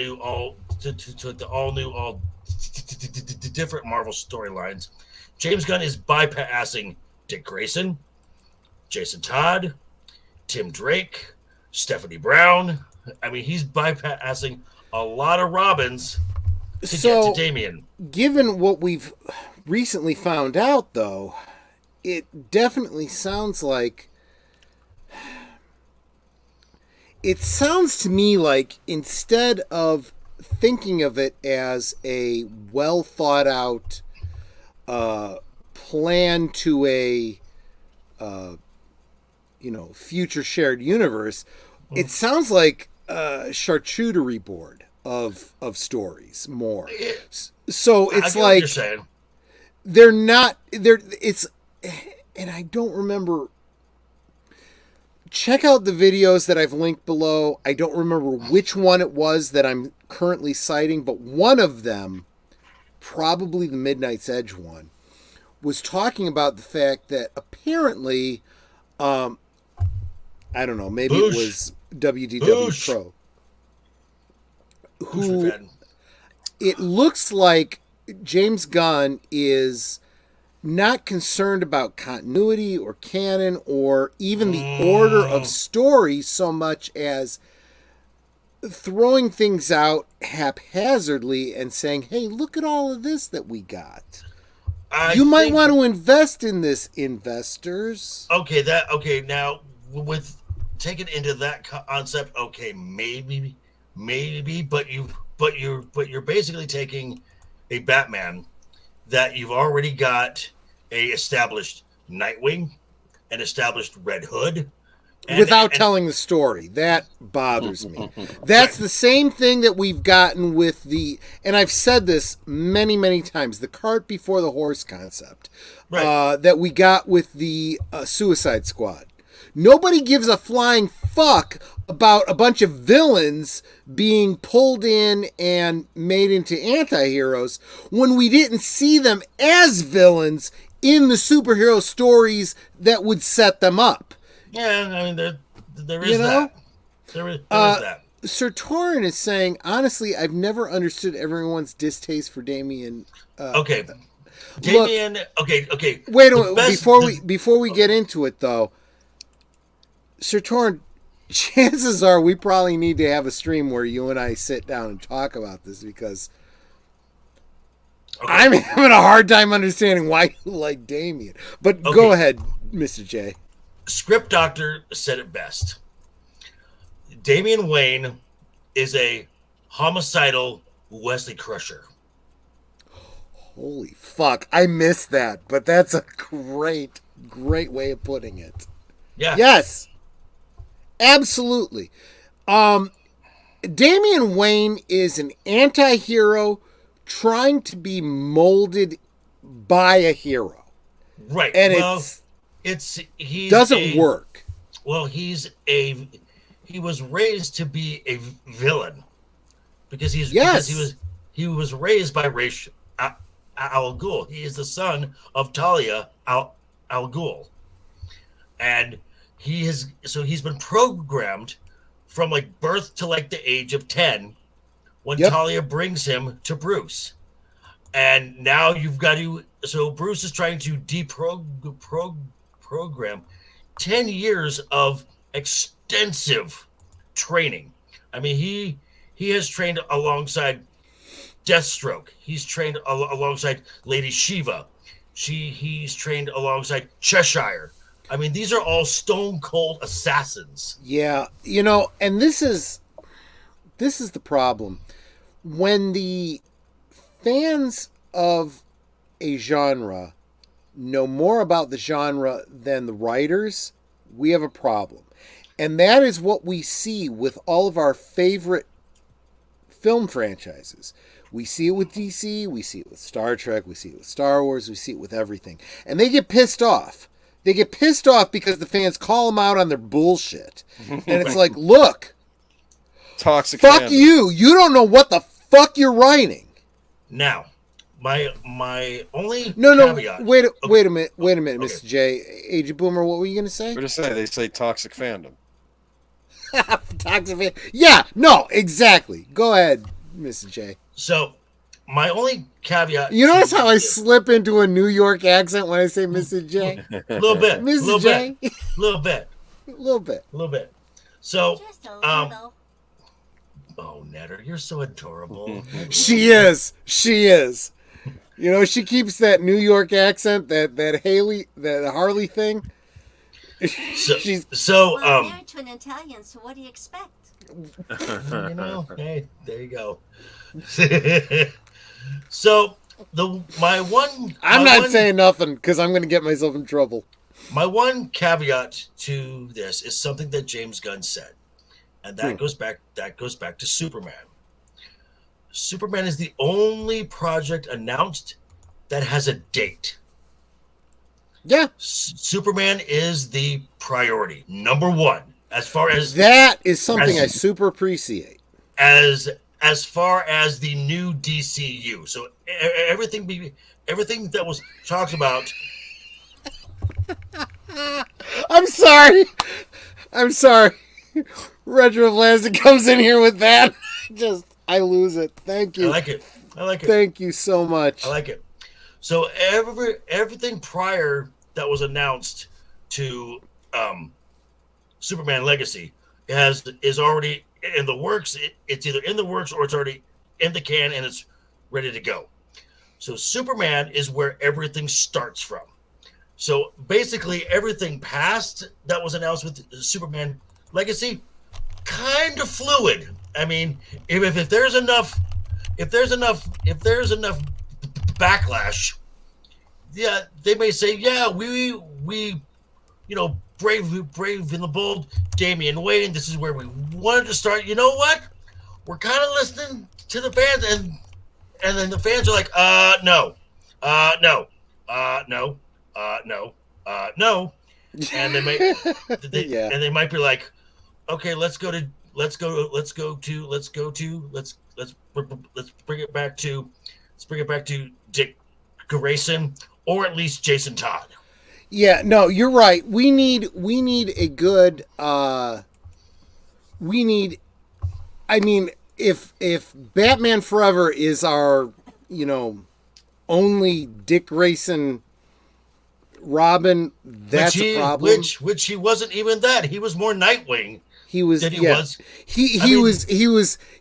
different Marvel storylines, James Gunn is bypassing Dick Grayson, Jason Todd, Tim Drake, Stephanie Brown. I mean, he's bypassing a lot of Robins to get to Damian. Given what we've recently found out, though, it definitely sounds like... It sounds to me like instead of thinking of it as a well thought out plan to a future shared universe, it sounds like a charcuterie board of stories more. So it's like they're not there. It's, and I don't remember. Check out the videos that I've linked below. I don't remember which one it was that I'm currently citing, but one of them, probably the Midnight's Edge one, was talking about the fact that apparently, I don't know, maybe it was WDW Pro, who it looks like James Gunn is not concerned about continuity or canon or even the order of story so much as throwing things out haphazardly and saying, hey, look at all of this that we got. You might want to invest in this, investors. Okay, now with taking into that concept, okay, maybe, but you're basically taking a Batman that you've already got a established Nightwing, an established Red Hood, without telling the story. That bothers me. That's the same thing that we've gotten with and I've said this many, many times, the cart before the horse concept that we got with the Suicide Squad. Nobody gives a flying fuck about a bunch of villains being pulled in and made into anti-heroes when we didn't see them as villains in the superhero stories that would set them up. Yeah, I mean, there is that. There is that. Sir Torin is saying, honestly, I've never understood everyone's distaste for Damian. Okay. Damian, look, okay. Wait a minute. Before we get into it, though, Sir Torin, chances are we probably need to have a stream where you and I sit down and talk about this because I'm having a hard time understanding why you like Damian. But go ahead, Mr. J. Script Doctor said it best. Damian Wayne is a homicidal Wesley Crusher. Holy fuck. I missed that, but that's a great way of putting it. Yeah. Yes. Absolutely. Damian Wayne is an anti-hero trying to be molded by a hero. Right. And he doesn't work. Well, he was raised to be a villain because he was raised by Ra's al Ghul. He is the son of Talia al Ghul. And he's been programmed from like birth to like the age of 10 when Talia brings him to Bruce. And now you've got to, so Bruce is trying to deprogram 10 years of extensive training. I mean, he has trained alongside Deathstroke. He's trained alongside Lady Shiva. He's trained alongside Cheshire. I mean, these are all stone cold assassins. Yeah, and this is the problem. When the fans of a genre know more about the genre than the writers, we have a problem. And that is what we see with all of our favorite film franchises. We see it with DC, we see it with Star Trek, we see it with Star Wars, we see it with everything. And they get pissed off. They get pissed off because the fans call them out on their bullshit. And it's like, look, toxic fuck fandom. you. You don't know what the fuck you're writing. Now, my only caveat. Wait a minute, okay. Mr. J. Age of Boomer, what were you going to say? We're just saying, they say toxic fandom. Toxic fandom. Yeah, no, exactly. Go ahead, Mr. J. So, my only caveat. You notice how I slip into a New York accent when I say Mr. J? A little bit. Mr. J? A little bit. A little bit. So, Just a little. oh, Netter, you're so adorable. She is. She keeps that New York accent, that Harley thing. So, Well, I'm married to an Italian, so what do you expect? Hey, there you go. So I'm not saying nothing because I'm going to get myself in trouble. My one caveat to this is something that James Gunn said, and that goes back to Superman. Superman is the only project announced that has a date. Yeah, Superman is the priority, number one, as far as that is something I super appreciate. As far as the new DCU, so everything that was talked about. I'm sorry. Retro Plastic comes in here with that. I lose it. Thank you. I like it. Thank you so much. I like it. So everything prior that was announced to Superman Legacy is already in the works. It's either in the works or it's already in the can and it's ready to go. So Superman is where everything starts from. So basically everything past that was announced with Superman Legacy, kind of fluid. I mean, if there's enough backlash, yeah, they may say, yeah, we Brave and the Bold, Damian Wayne. This is where we wanted to start. You know what? We're kind of listening to the fans, and then the fans are like, no, no, no, no, no, and they might be like, okay, let's bring it back to Dick Grayson, or at least Jason Todd. Yeah, no, you're right. We need a good if Batman Forever is our, only Dick Grayson Robin, that's a problem. Which he wasn't even that. He was more Nightwing. He was.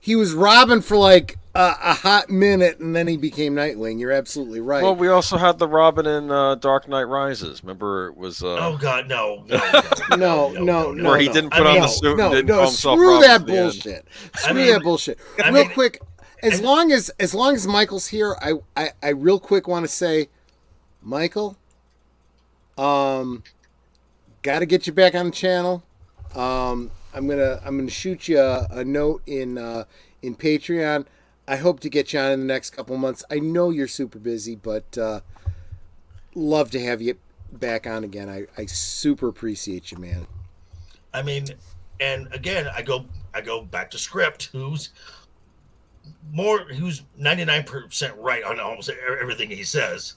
He was Robin for like a hot minute, and then he became Nightwing. You're absolutely right. Well, we also had the Robin in Dark Knight Rises. Remember, it was. Oh God, no. Where he didn't put on the suit and didn't call himself screw Robin that bullshit. That bullshit. Real quick, as long as Michael's here, I real quick want to say, Michael, got to get you back on the channel. I'm gonna shoot you a note in Patreon. I hope to get you on in the next couple months. I know you're super busy, but love to have you back on again. I super appreciate you, man. I mean, and again, I go back to Script, who's 99% right on almost everything he says.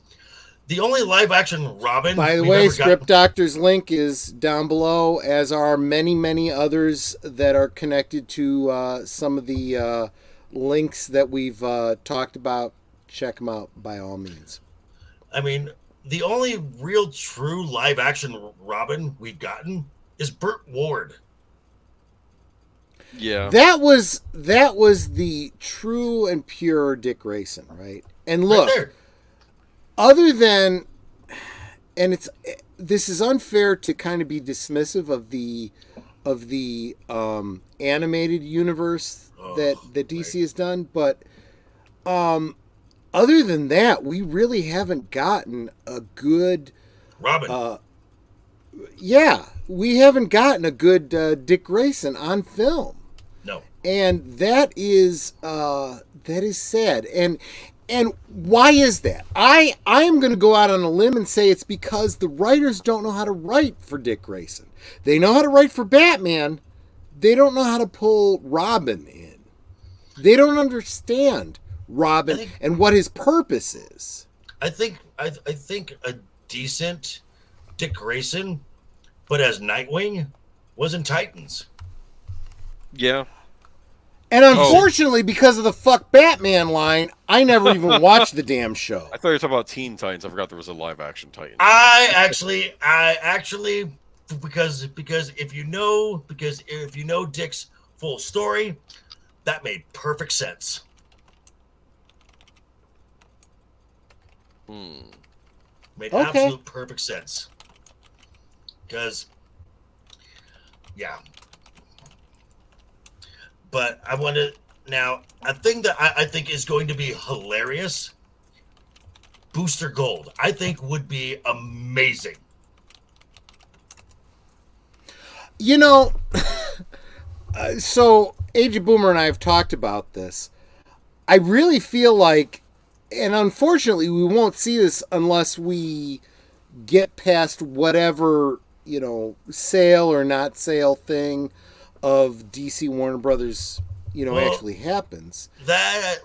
The only live action Robin. By the way, Script Doctor's link is down below, as are many, many others that are connected to some of the links that we've talked about. Check them out by all means. I mean, the only real true live action Robin we've gotten is Burt Ward. Yeah. That was the true and pure Dick Grayson, right? And look, right, other than, and this is unfair to kind of be dismissive of the animated universe that DC has done, but other than that, we really haven't gotten a good Robin. We haven't gotten a good Dick Grayson on film. No. And that is sad. And why is that? I am going to go out on a limb and say it's because the writers don't know how to write for Dick Grayson. They know how to write for Batman. They don't know how to pull Robin in. They don't understand Robin and what his purpose is. I think a decent Dick Grayson, but as Nightwing, was in Titans. Yeah. And unfortunately, because of the fuck Batman line, I never even watched the damn show. I thought you were talking about Teen Titans. I forgot there was a live action Titan. I actually, because if you know Dick's full story, that made perfect sense. Made absolute perfect sense. Because, yeah. But I want to now. A thing that I think is going to be hilarious. Booster Gold, I think, would be amazing. So Age of Boomer and I have talked about this. I really feel like, and unfortunately, we won't see this unless we get past whatever, sale or not sale thing of DC Warner Brothers, actually happens. That's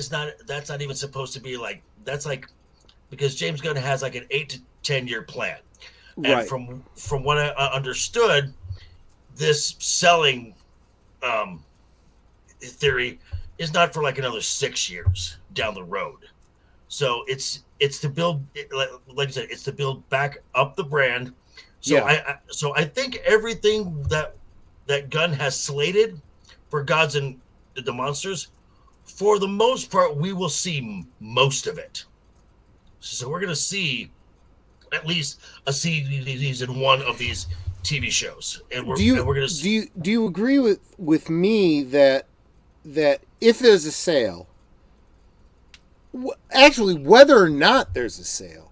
not even supposed to be like, that's like, because James Gunn has like an 8 to 10 year plan. And right. From what I understood, this selling theory is not for like another 6 years down the road. So it's to build, like you said, it's to build back up the brand. So yeah. I think everything that Gunn has slated for Gods and the Monsters, for the most part, we will see most of it. So we're going to see at least a season 1 of these TV shows, and we're going to see. Do you agree with me that if there's a sale, actually whether or not there's a sale,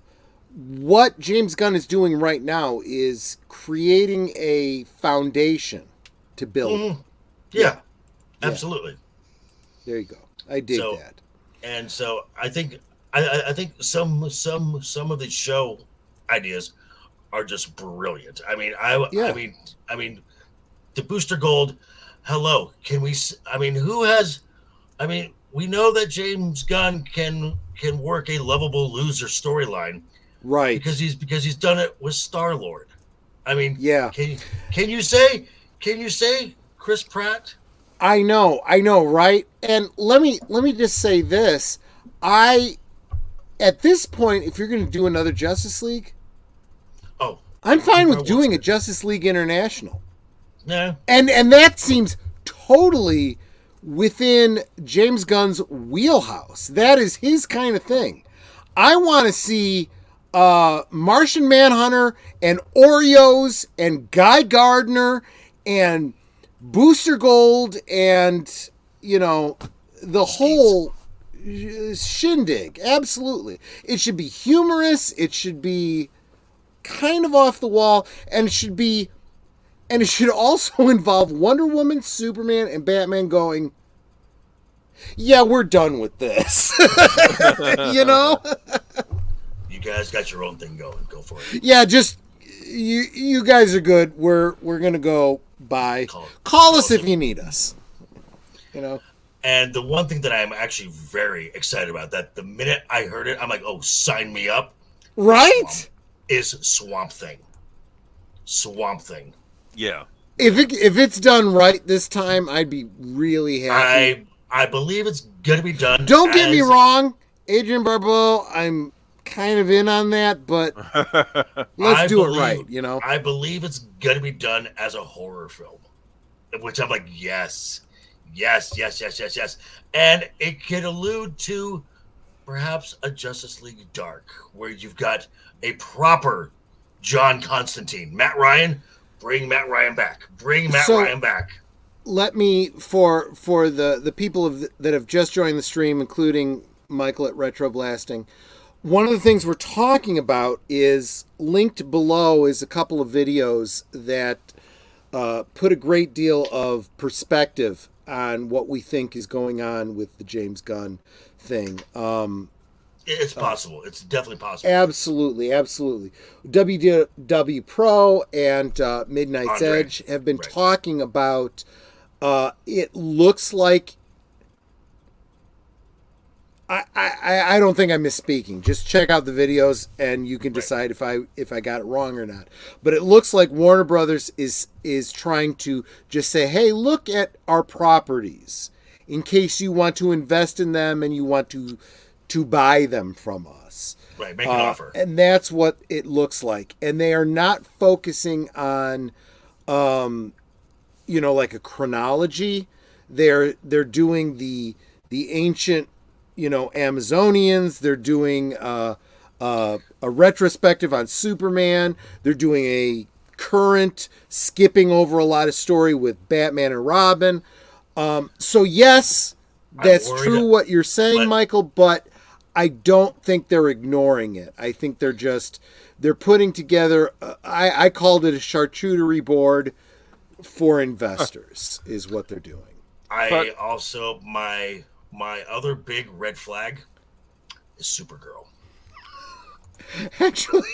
what James Gunn is doing right now is creating a foundation to build. Yeah, absolutely. There you go. I dig that. And so I think some of the show ideas are just brilliant. I mean, the Booster Gold. Hello, can we? I mean, who has? I mean, we know that James Gunn can work a lovable loser storyline, right? Because he's done it with Star-Lord. I mean, yeah. Can you say Chris Pratt? I know, right? And let me just say this: at this point, if you're going to do another Justice League, I'm fine with doing a Justice League International. Yeah, and that seems totally within James Gunn's wheelhouse. That is his kind of thing. I want to see Martian Manhunter and Oreos and Guy Gardner and Booster Gold and, the whole shindig. Absolutely. It should be humorous. It should be kind of off the wall, and it should also involve Wonder Woman, Superman, and Batman going, yeah, we're done with this. You guys got your own thing going. Go for it. Yeah, just you guys are good. We're gonna go bye. Call us if you need us. And the one thing that I'm actually very excited about, that the minute I heard it, I'm like, oh, sign me up. Right? Is Swamp Thing. Yeah. If it's done right this time, I'd be really happy. I believe it's gonna be done. Don't get me wrong, Adrian Barbeau, I'm kind of in on that, but let's do it right, I believe it's gonna be done as a horror film, which I'm like, yes. And it could allude to perhaps a Justice League Dark, where you've got a proper John Constantine. Matt Ryan, bring Matt Ryan back. Ryan back. Let me, for the people that have just joined the stream, including Michael at Retro Blasting, one of the things we're talking about is linked below is a couple of videos that put a great deal of perspective on what we think is going on with the James Gunn thing. It's possible. It's definitely possible. Absolutely. WW Pro and Midnight's Andre. Edge have been talking about. It looks like. I don't think I'm misspeaking. Just check out the videos and you can decide if I got it wrong or not. But it looks like Warner Brothers is trying to just say, hey, look at our properties in case you want to invest in them and you want to buy them from us. Right, make an offer. And that's what it looks like. And they are not focusing on like a chronology. They're doing the ancient Amazonians. They're doing a retrospective on Superman. They're doing a current, skipping over a lot of story with Batman and Robin. So yes, that's true what you're saying, Michael, but I don't think they're ignoring it. I think they're putting together, I called it a charcuterie board for investors is what they're doing. Also, my other big red flag is Supergirl. Actually,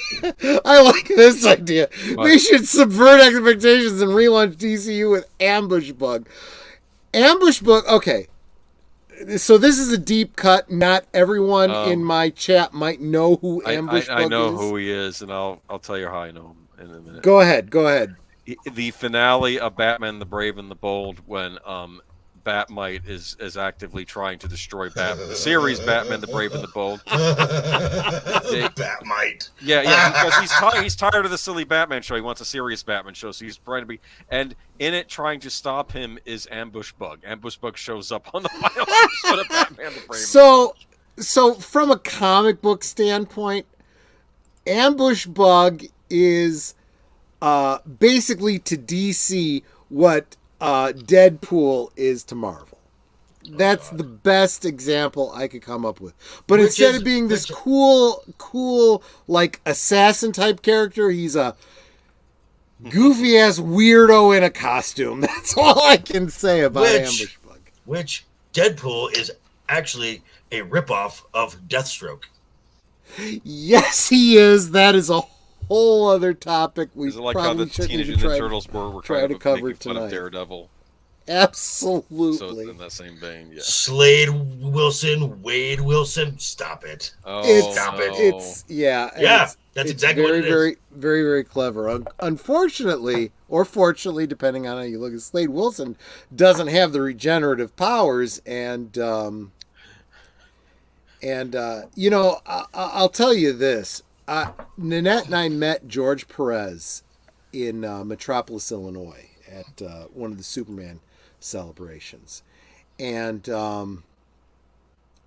I like this idea. What? We should subvert expectations and relaunch DCU with Ambush Bug. Ambush Bug, okay. So this is a deep cut. Not everyone in my chat might know who Ambush Bug is. I know who he is, and I'll tell you how I know him in a minute. Go ahead. The finale of Batman the Brave and the Bold, when Batmite is actively trying to destroy Batman. The series Batman the Brave and the Bold. Batmite. Yeah, because he's tired of the silly Batman show. He wants a serious Batman show, so he's trying to be. And in it, trying to stop him is Ambush Bug. Ambush Bug shows up on the final episode of Batman the Brave. So from a comic book standpoint, Ambush Bug is basically to DC what Deadpool is to Marvel. That's the best example I could come up with. But instead of being this cool, like assassin type character, he's a goofy ass weirdo in a costume. That's all I can say about Ambush Bug. Which Deadpool is actually a ripoff of Deathstroke. Yes, he is. That is a whole other topic. We Is it like probably how the shouldn't Teenage even Ninja Turtles were try to cover making fun tonight. of Daredevil? Absolutely. So it's in that same vein, yeah. Slade Wilson, Wade Wilson, stop it. Stop it. It's That's exactly what it is. Very, very, very clever. Unfortunately, or fortunately, depending on how you look at Slade Wilson, doesn't have the regenerative powers, and I'll tell you this: Nanette and I met George Perez in Metropolis, Illinois, at one of the Superman celebrations, and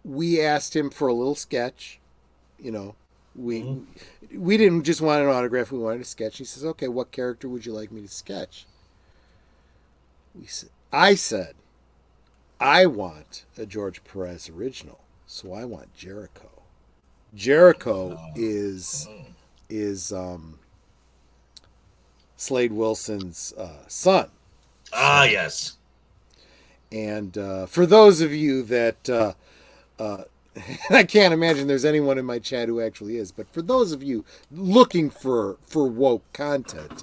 we asked him for a little sketch. We didn't just want an autograph; we wanted a sketch. He says, "Okay, what character would you like me to sketch?" I said, "I want a George Perez original, so I want Jericho." Jericho is Slade Wilson's son. Yes. And for those of you that I can't imagine there's anyone in my chat who actually is, but for those of you looking for woke content,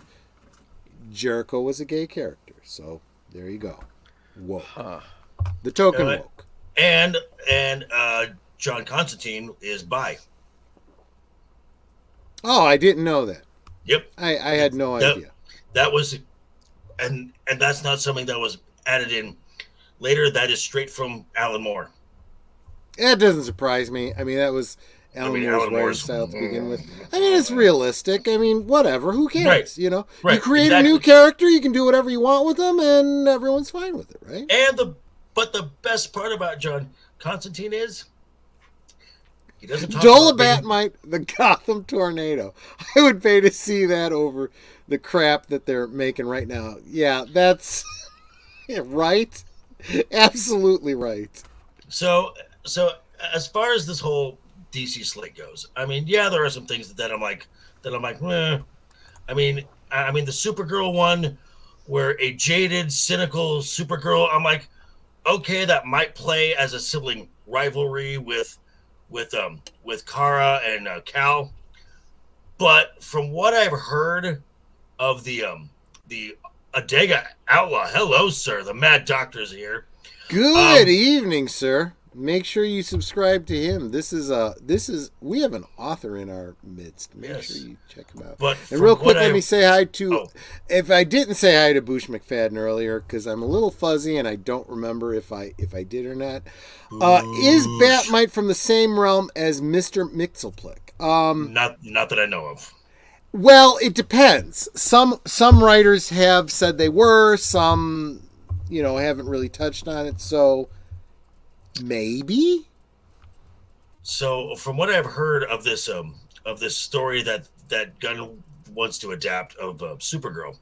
Jericho was a gay character, so there you go. Woke. The token woke. And John Constantine is bi. Oh, I didn't know that. Yep. I had no idea. That was, and that's not something that was added in later. That is straight from Alan Moore. That doesn't surprise me. I mean, that was Alan Moore's writing style to begin with. I mean, it's realistic. I mean, whatever. Who cares? Right. You Right. create a new character, you can do whatever you want with them, and everyone's fine with it, right? But the best part about John Constantine is he doesn't talk Dolomite, the Gotham Tornado. I would pay to see that over the crap that they're making right now. Yeah, that's right. Absolutely right. So as far as this whole DC slate goes, I mean, yeah, there are some things that I'm like, eh. I mean, the Supergirl one, where a jaded, cynical Supergirl, I'm like, okay, that might play as a sibling rivalry with Kara and Cal, but from what I've heard of the Adega Outlaw, hello, sir, the Mad Doctor's here. Good evening, sir. Make sure you subscribe to him. We have an author in our midst. Make sure you check him out. And real quick, let me say hi to, if I didn't say hi to Boosh McFadden earlier, because I'm a little fuzzy and I don't remember if I did or not. Is Batmite from the same realm as Mr. Mixelplick? Not that I know of. Well, it depends. Some writers have said they were, some haven't really touched on it, so maybe. So from what I've heard of this story that Gunn wants to adapt of Supergirl,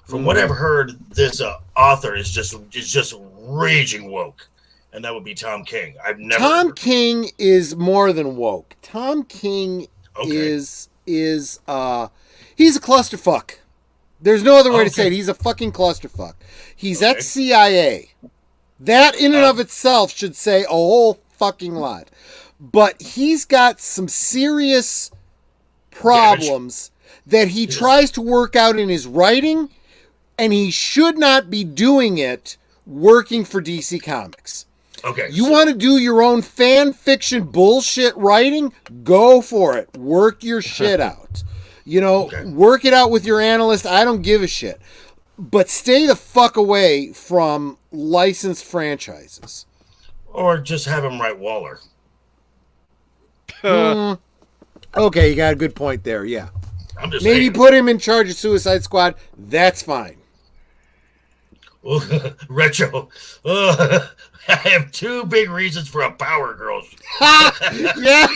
from what I've heard, this author is just raging woke, and that would be Tom King. Tom King is more than woke. Tom King is he's a clusterfuck. There's no other way to say it. He's a fucking clusterfuck. He's ex-CIA. That in and of itself should say a whole fucking lot. But he's got some serious problems that he tries to work out in his writing, and he should not be doing it working for DC Comics. Okay. You want to do your own fan fiction bullshit writing? Go for it. Work your shit out. Work it out with your analyst. I don't give a shit. But stay the fuck away from licensed franchises. Or just have him write Waller. Okay, you got a good point there, yeah. I'm just Maybe saying. put him in charge of Suicide Squad. That's fine. Retro. I have two big reasons for a Power Girl. Yeah.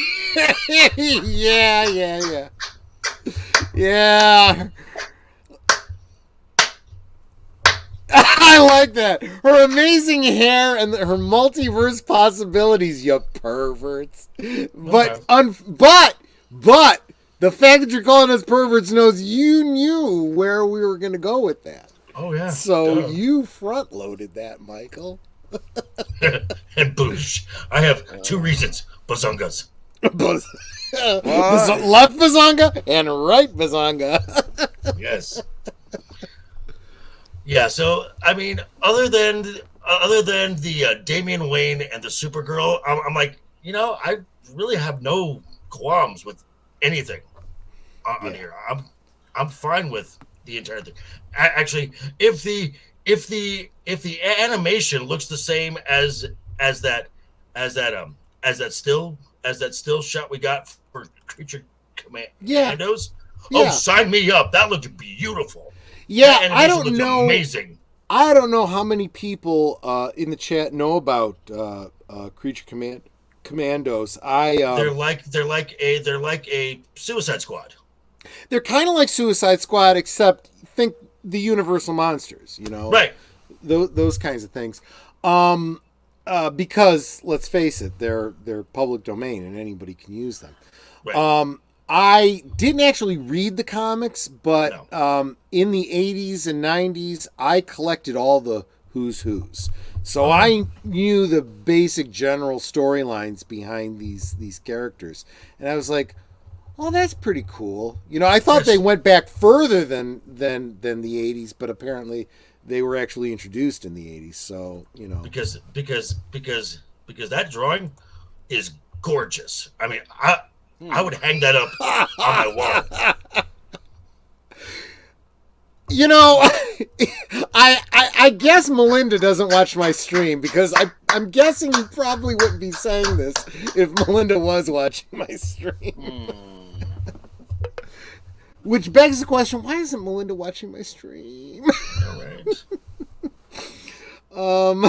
Yeah. I like that. Her amazing hair and her multiverse possibilities, you perverts. But the fact that you're calling us perverts knows you knew where we were going to go with that. Oh, yeah. So you front-loaded that, Michael. And boosh. I have 2 reasons. Bazungas. Left bazonga and right bazonga. Yes. Yeah, so, I mean, other than the Damian Wayne and the Supergirl, I'm like, I really have no qualms with anything on here. I'm fine with the entire thing. Actually, if the animation looks the same as that still shot we got for Creature Commandos, sign me up. That looked beautiful. Yeah, I don't know. Amazing. I don't know how many people in the chat know about Creature Commandos. They're like a Suicide Squad. They're kind of like Suicide Squad, except think the Universal monsters. Right? Those kinds of things. Because let's face it, they're public domain and anybody can use them. Right. I didn't actually read the comics, but in the 80s and 90s, I collected all the Who's Who's. So I knew the basic general storylines behind these characters. And I was like, oh, that's pretty cool. I thought they went back further than the 80s, but apparently they were actually introduced in the 80s. So, Because that drawing is gorgeous. I mean, I would hang that up on my wall. I guess Melinda doesn't watch my stream because I'm guessing you probably wouldn't be saying this if Melinda was watching my stream. Which begs the question, why isn't Melinda watching my stream? All right.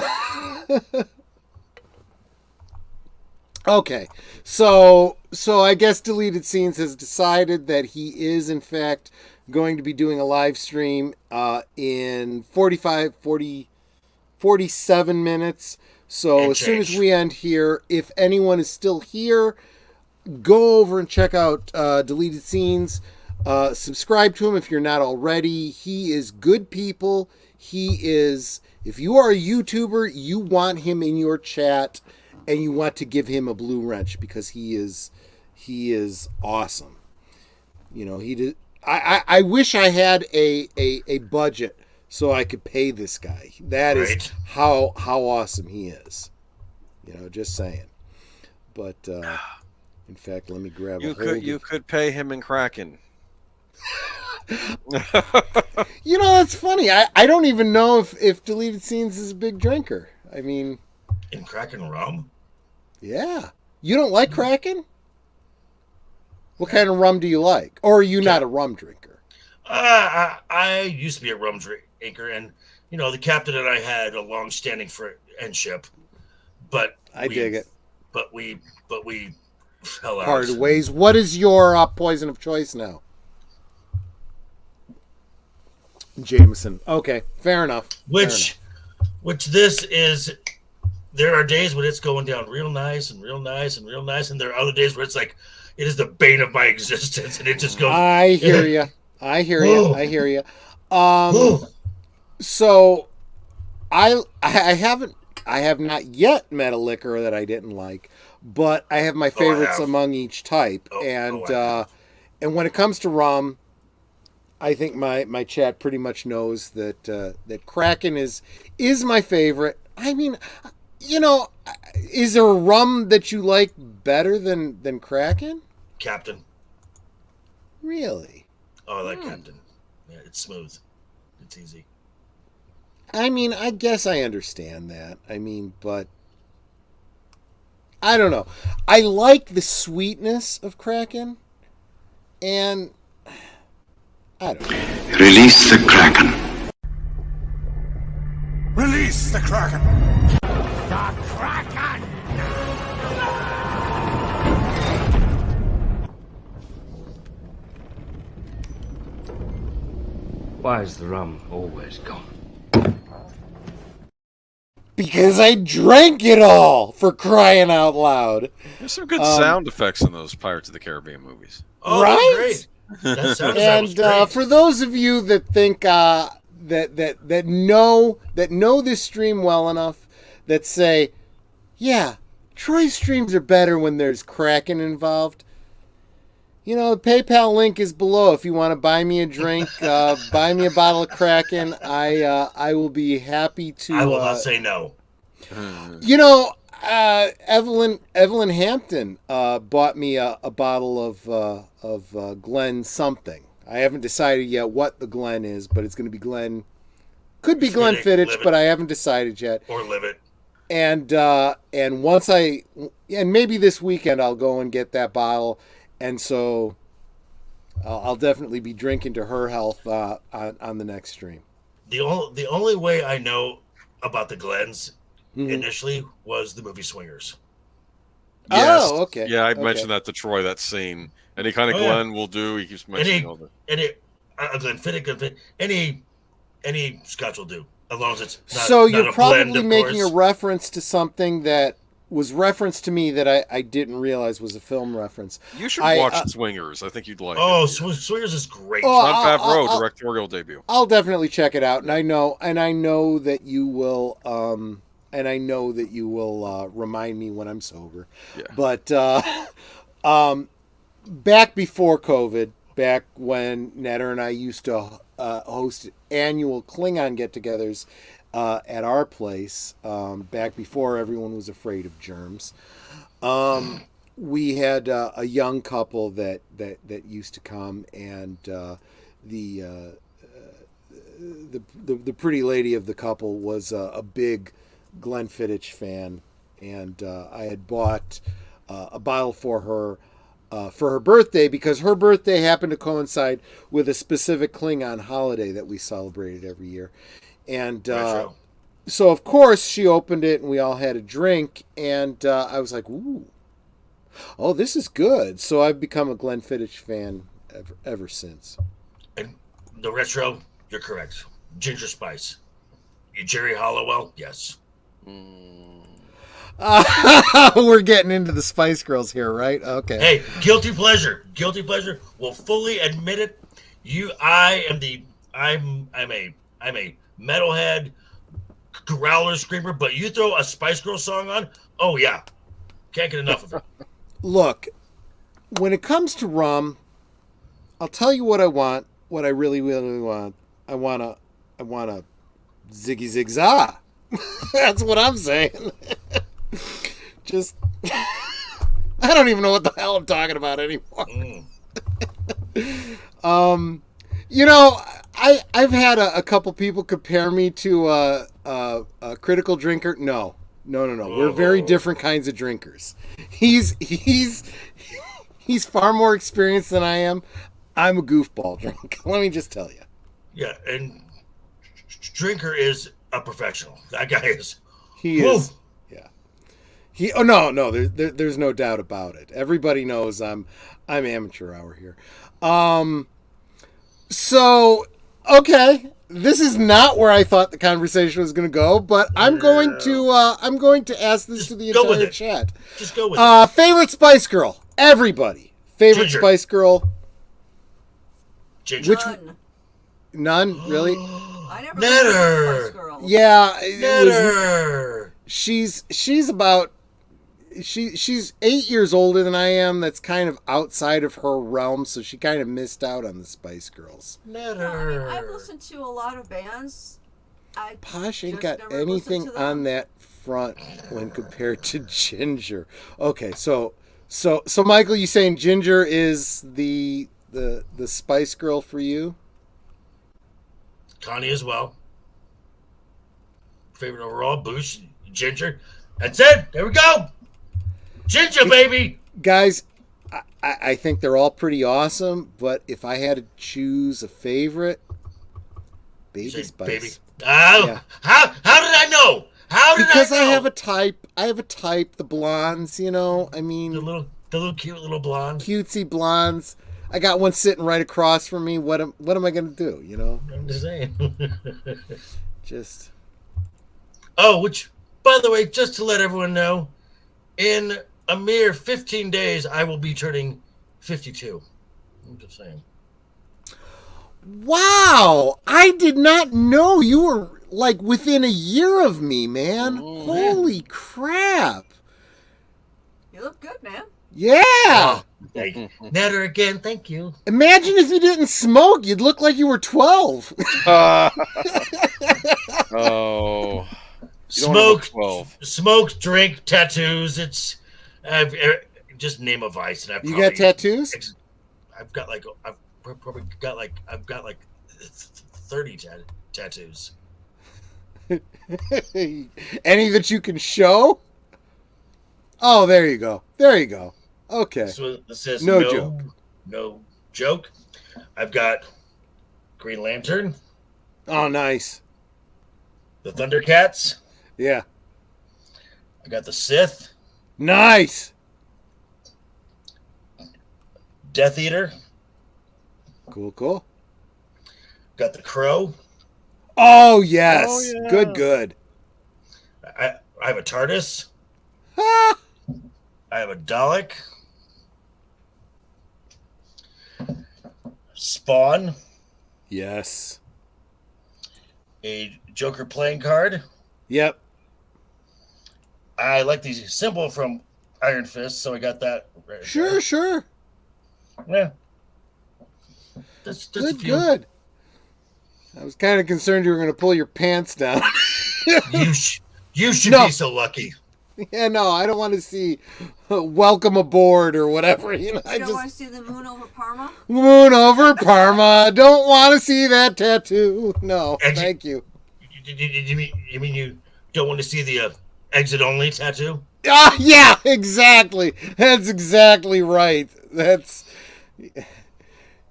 Okay, so I guess Deleted Scenes has decided that he is, in fact, going to be doing a live stream in 47 minutes. So as soon as we end here, if anyone is still here, go over and check out Deleted Scenes. Subscribe to him if you're not already. He is good people. If you are a YouTuber, you want him in your chat. And you want to give him a blue wrench because he is awesome. He did. I wish I had a budget so I could pay this guy. That is how awesome he is. Just saying. But in fact, let me grab. You could pay him in Kraken. That's funny. I don't even know if Deleted Scenes is a big drinker. I mean, in Kraken rum. Yeah. You don't like Kraken? What kind of rum do you like? Or are you not a rum drinker? I used to be a rum drinker, and the captain and I had a long-standing friendship, but I dig it. But we fell out. Parted ways. What is your poison of choice now? Jameson. Okay, fair enough. Which this is. There are days when it's going down real nice and real nice and real nice, and there are other days where it's like it is the bane of my existence, and it just goes. I hear you. I hear you. So, I have not yet met a liquor that I didn't like, but I have my favorites among each type, and when it comes to rum, I think my chat pretty much knows that that Kraken is my favorite. I mean. Is there a rum that you like better than Kraken? Captain. Really? Oh, I like Captain. Yeah, it's smooth. It's easy. I mean, I guess I understand that. I mean, but I don't know. I like the sweetness of Kraken, and I don't know. Release the Kraken. Release the Kraken. The Kraken! Why is the rum always gone? Because I drank it all, for crying out loud. There's some good sound effects in those Pirates of the Caribbean movies. Oh, Right? great. That sound design was And great. for those of you that think that know this stream well enough, that say, yeah, Troy's streams are better when there's Kraken involved. You know, the PayPal link is below. If you want to buy me a drink, buy me a bottle of Kraken. I will be happy to. I will not say no. You know, Evelyn Hampton bought me a bottle of Glen something. I haven't decided yet what the Glen is, but it's going to be Glen. Could be Glen Fittich, but I haven't decided yet. Or live it. And once maybe this weekend I'll go and get that bottle, and so I'll definitely be drinking to her health on the next stream. The only way I know about the Glens initially was the movie Swingers. Yes. Oh, okay. Yeah, I Okay. mentioned that to Troy, that scene. Any kind of Glenn will do. He keeps mentioning all that. Glenfiddich, any Scotch will do, as long as it's not, So not you're a probably blend, of making course. a reference to something that was referenced to me that I didn't realize was a film reference. You should I- watch Swingers. I think you'd like Oh, it. Swingers is great. Oh, John Favreau, I'll- directorial debut. I'll definitely check it out, and I know that you will. Remind me when I'm sober. Yeah. But back before COVID, back when Netter and I used to host annual Klingon get-togethers at our place, back before everyone was afraid of germs, we had a young couple that used to come, and the pretty lady of the couple was a big Glenfiddich fan, and I had bought a bottle for her birthday, because her birthday happened to coincide with a specific Klingon holiday that we celebrated every year. And Retro. so, of course, she opened it, and we all had a drink, and I was like, ooh, oh, this is good. So I've become a Glenfiddich fan ever since. And the retro, you're correct. Ginger spice. You Jerry Hollowell? Yes. We're getting into the Spice Girls here, right? Okay. Hey, guilty pleasure. Guilty pleasure. Will fully admit it. I'm a metalhead growler screamer, but you throw a Spice Girl song on, oh yeah. Can't get enough of it. Look, when it comes to rum, I'll tell you what I want. What I really, really want. I want a ziggy zig za. That's what I'm saying. Just, I don't even know what the hell I'm talking about anymore. You know, I've had a couple people compare me to a critical drinker. No. We're very different kinds of drinkers. He's far more experienced than I am. I'm a goofball drunk. Let me just tell you. Yeah, and Drinker is a professional. That guy is. He is. Yeah. Oh no. There's no doubt about it. Everybody knows I'm amateur hour here. So okay, this is not where I thought the conversation was going to go, but I'm going to ask this to the entire chat. Just go with it. Favorite Spice Girl. Everybody. Favorite Ginger. Spice Girl. Ginger. Which None. None really? I never Netter. liked Spice Girls. Yeah, it was, Netter. she's about she's 8 years older than I am. That's kind of outside of her realm, so she kind of missed out on the Spice Girls. Netter. I've listened to a lot of bands. I Posh ain't just got never listened anything to them. on that front when compared to Ginger. Okay, so Michael, you saying Ginger is the Spice Girl for you? Connie as well. Favorite overall, Boosh, Ginger. That's it. There we go. Ginger, baby. Guys, I think they're all pretty awesome, but if I had to choose a favorite, Baby Say, Spice. baby. Oh, Yeah. how did I know? How did Because I know? I have a type, the blondes, you know. I mean, the little cute little blonde. cutesy blondes. I got one sitting right across from me. What am I going to do, you know? I'm just saying. Just Oh, which By the way, just to let everyone know, in a mere 15 days, I will be turning 52. I'm just saying. Wow, I did not know you were like within a year of me, man. Holy crap. You look good, man. Yeah. Never again, thank you. Imagine if you didn't smoke, you'd look like you were 12. Oh. Smoke, drink, tattoos. It's just name a vice, and You got tattoos? I've got like 30 tattoos. Any that you can show? Oh, there you go. There you go. Okay. So it says No joke. No joke. I've got Green Lantern, Oh, nice. the Thundercats. Yeah. I got the Sith, Nice. Death Eater. Cool. Got the Crow. Oh, yes. Oh, yeah. Good. I have a TARDIS. Ah! I have a Dalek. Spawn. Yes. A Joker playing card. Yep. I like the symbol from Iron Fist, so I got that. Right Sure. Yeah. That's a few. Good. I was kind of concerned you were going to pull your pants down. You should No. be so lucky. Yeah, no, I don't want to see welcome aboard or whatever. You know, You don't want to see the moon over Parma? Moon over Parma. Don't want to see that tattoo. No, thank you. You mean you don't want to see the exit only tattoo? Yeah, exactly. That's exactly right.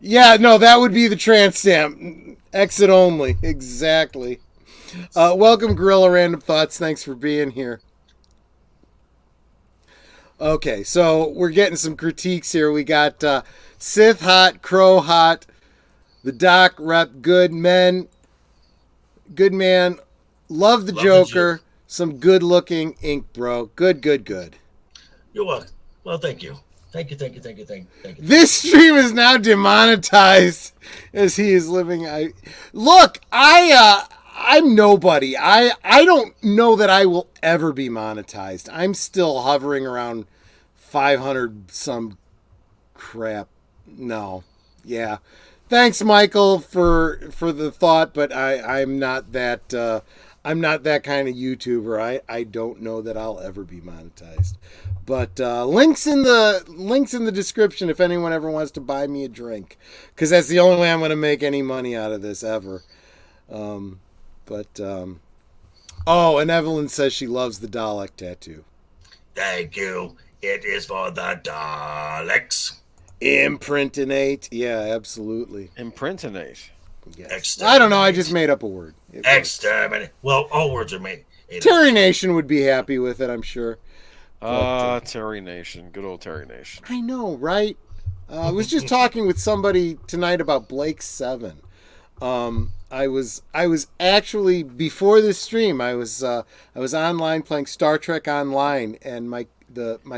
Yeah, no, that would be the tramp stamp. Exit only. Exactly. Welcome, Gorilla Random Thoughts. Thanks for being here. Okay, so we're getting some critiques here. We got Sith hot, Crow hot, the Doc rep, good man, love the Joker, some good looking ink, bro. Good. You're welcome. Well, thank you. Thank you. This stream is now demonetized as he is living. I'm nobody. I don't know that I will ever be monetized. I'm still hovering around 500 some crap. No. Yeah. Thanks, Michael, for the thought, but I'm not that kind of YouTuber. I don't know that I'll ever be monetized. But links in the description if anyone ever wants to buy me a drink, because that's the only way I'm going to make any money out of this ever. Oh, and Evelyn says she loves the Dalek tattoo. Thank you. It is for the Daleks. Imprintinate. Yeah, absolutely. Imprintinate. Yes. I don't know. I just made up a word. Exterminate. Well, all words are made. Terry Nation would be happy with it, I'm sure. Terry Nation. Good old Terry Nation. I know, right? I was just talking with somebody tonight about Blake 7. I was actually, before this stream, I was online playing Star Trek Online, and my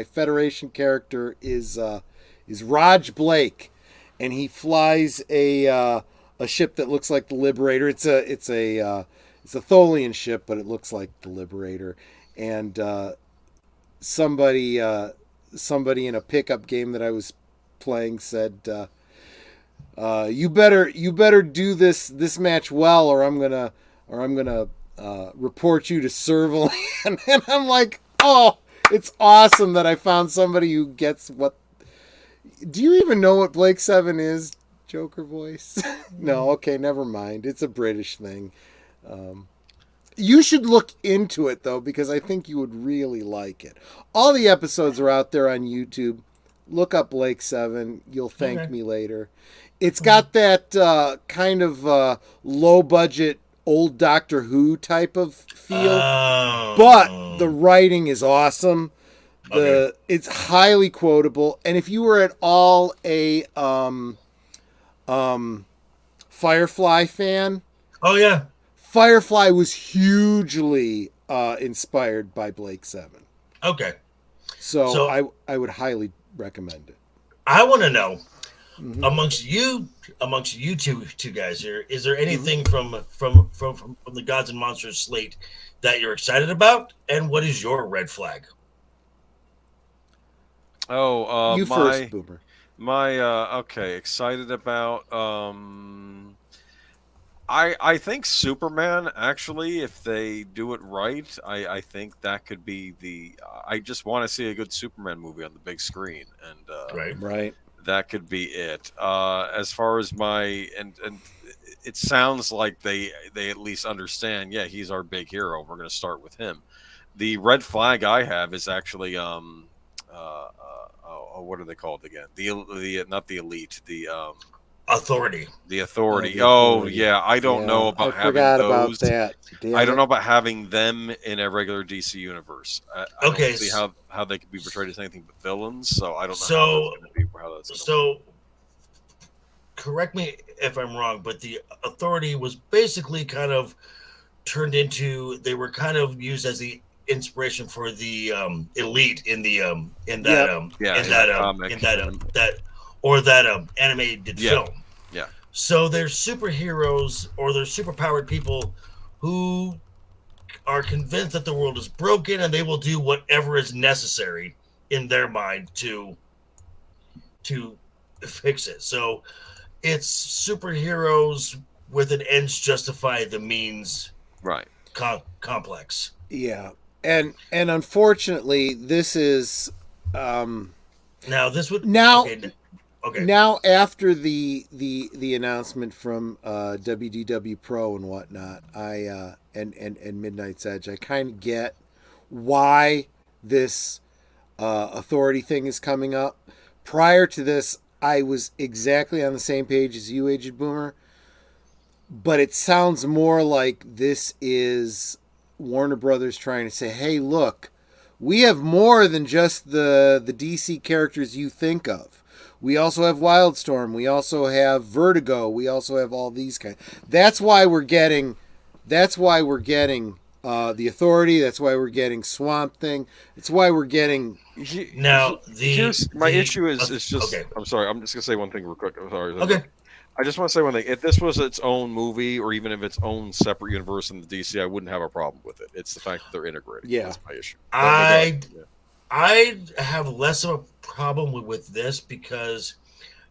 Federation character is Raj Blake, and he flies a ship that looks like the Liberator. It's a Tholian ship, but it looks like the Liberator. And somebody in a pickup game that I was playing said, you better do this match well, or I'm gonna report you to Servalan. And I'm like, oh, it's awesome that I found somebody who gets what. Do you even know what Blake 7 is, Joker voice? No, okay, never mind. It's a British thing. You should look into it, though, because I think you would really like it. All the episodes are out there on YouTube. Look up Blake 7. You'll thank me later. It's got that kind of low-budget, old Doctor Who type of feel, but the writing is awesome. It's highly quotable, and if you were at all a Firefly fan, oh yeah, Firefly was hugely inspired by Blake 7. Okay. So I would highly recommend it. I want to know amongst you two guys here, is there anything from the Gods and Monsters slate that you're excited about, and what is your red flag? Oh, You first, Boomer. Okay, excited about I think Superman, actually, if they do it right, I think that could be I just want to see a good Superman movie on the big screen, and Right. that could be it. As far as and it sounds like they at least understand, yeah, he's our big hero. We're going to start with him. The red flag I have is actually what are they called again? The not the Elite, the Authority. The Authority. Oh, Oh, yeah. I don't know about I having forgot those. about that. Damn I don't it. know about having them in a regular DC universe. I Okay, don't see how they could be portrayed as anything but villains. So I don't know So- how that's going to So, correct me if I'm wrong, but the Authority was basically kind of turned into. They were kind of used as the inspiration for the Elite in the animated film. Yeah. So they're superheroes or they're superpowered people who are convinced that the world is broken and they will do whatever is necessary in their mind to fix it. So it's superheroes with an ends justify the means Right. complex. Yeah. And unfortunately, this is Now this would now okay. now after the announcement from WDW Pro and whatnot, I and Midnight's Edge, I kind of get why this Authority thing is coming up. Prior to this, I was exactly on the same page as you, Aged Boomer, but it sounds more like this is Warner Brothers trying to say, hey, look, we have more than just the DC characters you think of. We also have Wildstorm. We also have Vertigo. We also have all these kinds. That's why we're getting the Authority. That's why we're getting Swamp Thing. It's why we're getting. Now here's my issue is just. Okay. I'm sorry. I'm just gonna say one thing real quick. I'm sorry. Okay. I just want to say one thing. If this was its own movie, or even if its own separate universe in the DC, I wouldn't have a problem with it. It's the fact that they're integrated. Yeah. That's my issue. I have less of a problem with this because,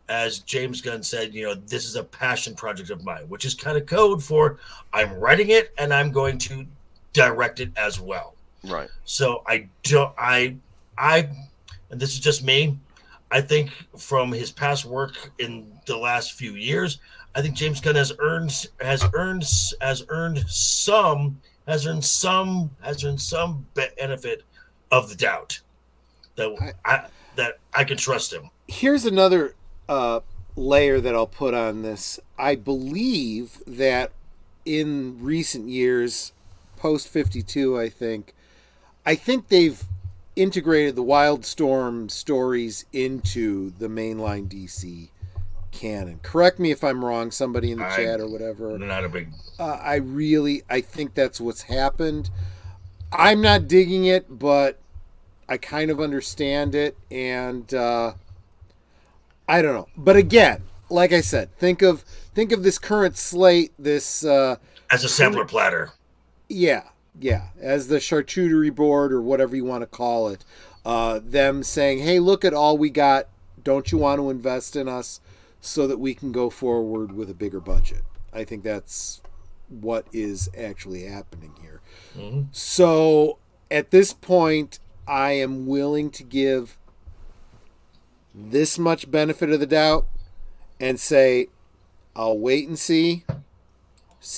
as James Gunn said, this is a passion project of mine, which is kind of code for I'm writing it and I'm going to direct it as well. Right. So I and this is just me. I think from his past work in the last few years, I think James Gunn has earned some benefit of the doubt that I can trust him. Here's another layer that I'll put on this. I believe that in recent years, post 52, I think they've integrated the Wildstorm stories into the mainline DC canon. Correct me if I'm wrong, somebody in the chat or whatever. Not a big. I think that's what's happened. I'm not digging it, but I kind of understand it, and I don't know. But again, like I said, think of this current slate, this As a sampler platter. Yeah, as the charcuterie board or whatever you want to call it. Them saying, hey, look at all we got. Don't you want to invest in us so that we can go forward with a bigger budget? I think that's what is actually happening here. Mm-hmm. So at this point, I am willing to give this much benefit of the doubt and say, I'll wait and see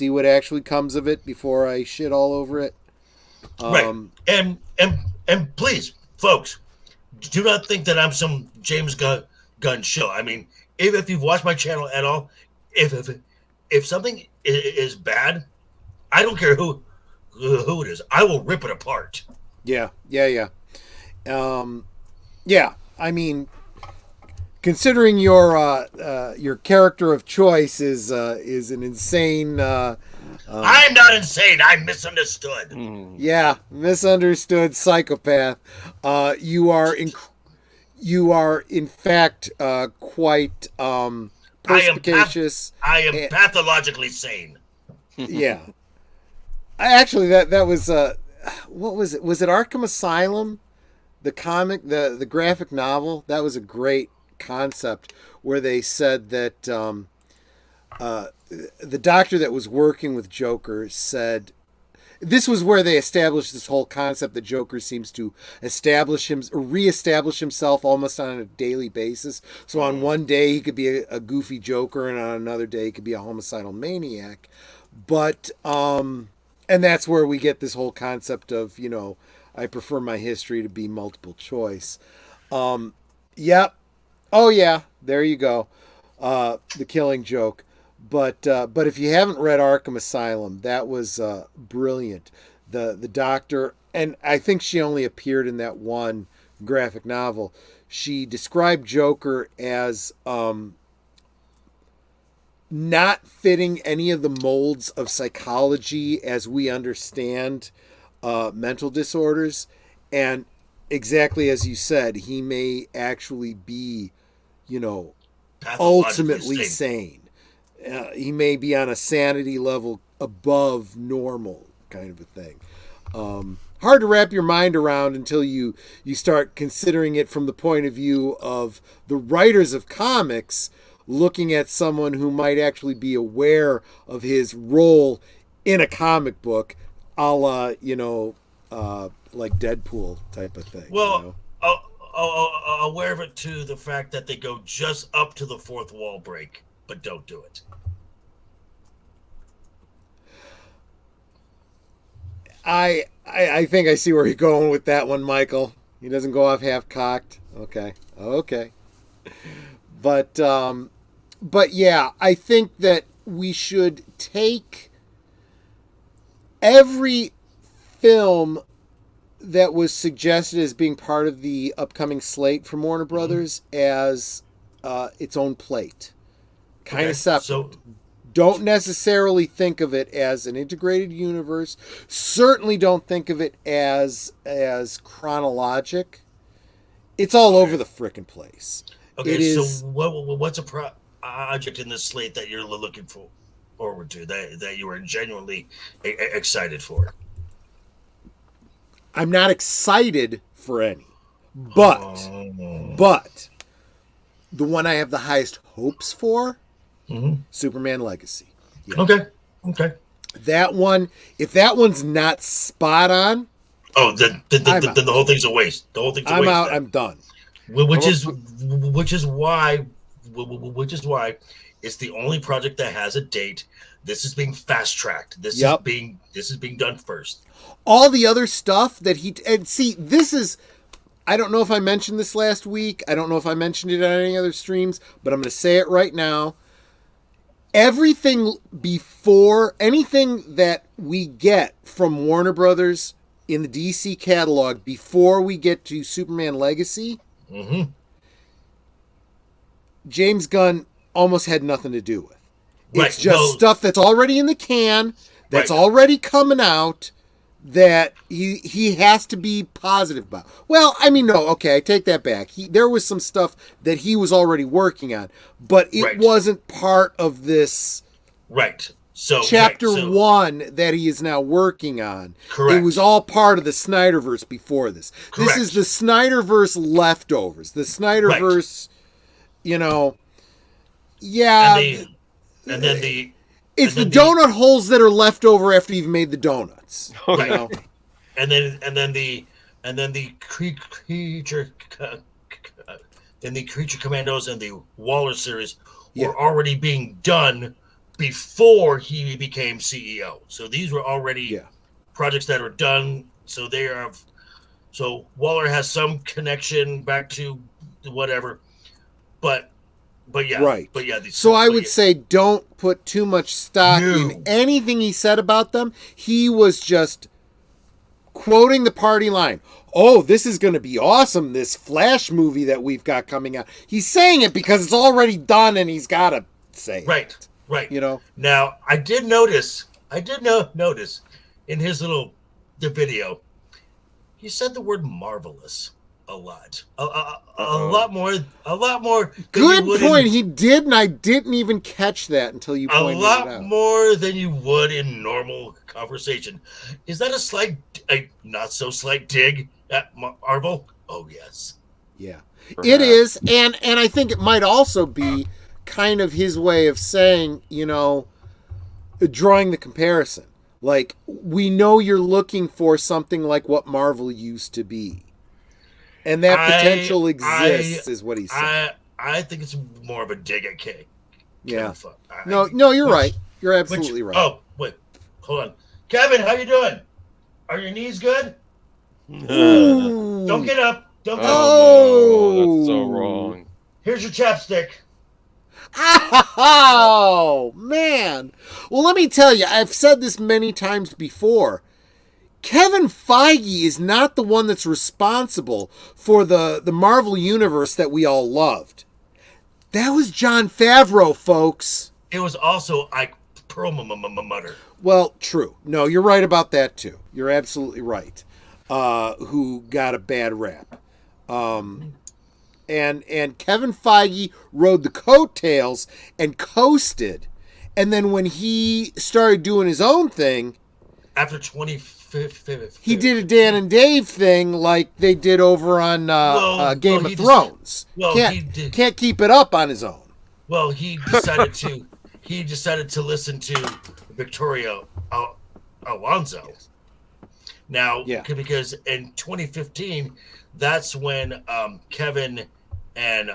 what actually comes of it before I shit all over it. Right. And please, folks, do not think that I'm some James Gunn show. I mean, if you've watched my channel at all, if something is bad, I don't care who it is. I will rip it apart. Yeah. I mean, considering your character of choice is an insane I'm not insane. I'm misunderstood. Yeah, misunderstood psychopath. You are in fact quite perspicacious. I am pathologically sane. Yeah. Actually, that was what was it? Was it Arkham Asylum? The comic, the graphic novel. That was a great concept where they said that the doctor that was working with Joker said. This was where they established this whole concept that Joker seems to reestablish himself almost on a daily basis. So on one day he could be a goofy Joker, and on another day he could be a homicidal maniac. But and that's where we get this whole concept of, I prefer my history to be multiple choice. Yep. Oh yeah, there you go. The Killing Joke. But if you haven't read Arkham Asylum, that was brilliant. The doctor, and I think she only appeared in that one graphic novel. She described Joker as not fitting any of the molds of psychology as we understand mental disorders, and exactly as you said, he may actually be, ultimately sane. He may be on a sanity level above normal, kind of a thing. Hard to wrap your mind around until you start considering it from the point of view of the writers of comics looking at someone who might actually be aware of his role in a comic book, a la, like Deadpool type of thing. Well, aware of it too, the fact that they go just up to the fourth wall break, but don't do it. I think I see where you're going with that one, Michael. He doesn't go off half cocked. Okay. But yeah, I think that we should take every film that was suggested as being part of the upcoming slate from Warner Brothers as its own plate. Kind of separate. So, don't necessarily think of it as an integrated universe. Certainly don't think of it as chronologic. It's all over the frickin' place. Okay, so what's a project in this slate that you're looking forward to, that you are genuinely excited for? I'm not excited for any, but the one I have the highest hopes for, Superman Legacy. Yeah. Okay. That one, if that one's not spot on, then the whole thing's a waste. The whole thing's a waste. I'm out. I'm done. Which is why it's the only project that has a date. This is being fast tracked. This is being done first. All the other stuff that this is. I don't know if I mentioned this last week. I don't know if I mentioned it on any other streams, but I'm going to say it right now. Everything anything that we get from Warner Brothers in the DC catalog before we get to Superman Legacy, James Gunn almost had nothing to do with. It's just stuff that's already in the can, that's already coming out, that he has to be positive about. Well, I mean, no, okay, I take that back. There was some stuff that he was already working on, but it wasn't part of this chapter 1 that he is now working on. Correct. It was all part of the Snyderverse before this. Correct. This is the Snyderverse leftovers. The Snyderverse, it's the donut holes that are left over after you've made the donuts. Right. And then the creature commandos and the Waller series were already being done before he became CEO. So these were already projects that are done. So so Waller has some connection back to whatever, but yeah, right. But yeah, I would say don't put too much stock in anything he said about them. He was just quoting the party line. Oh, this is going to be awesome, this Flash movie that we've got coming out. He's saying it because it's already done and he's got to say it. Right. Now, I did notice I did notice in his the video, he said the word marvelous a lot, a lot more. Than Good you would point. In, He did, and I didn't even catch that until you a pointed it lot out. more than you would in normal conversation. Is that a not so slight dig at Marvel? Oh yes. Yeah, Perhaps. it is, and I think it might also be kind of his way of saying, drawing the comparison. Like, we know you're looking for something like what Marvel used to be, and that potential exists, is what he's saying. I think it's more of a dig at K. Yeah. No, you're right. You're absolutely right. Oh wait, hold on, Kevin. How you doing? Are your knees good? Ooh. Don't get up. Don't get up. No, that's so wrong. Here's your chapstick. Oh, man. Well, let me tell you, I've said this many times before. Kevin Feige is not the one that's responsible for the Marvel Universe that we all loved. That was Jon Favreau, folks. It was also Ike Perlmutter. Well, true. No, you're right about that, too. You're absolutely right. Who got a bad rap. And Kevin Feige rode the coattails and coasted. And then when he started doing his own thing, after 25th, he did a Dan and Dave thing like they did over on Game of Thrones. Can't keep it up on his own. Well, he decided to listen to Victoria Alonso. Now, because in 2015, that's when Kevin and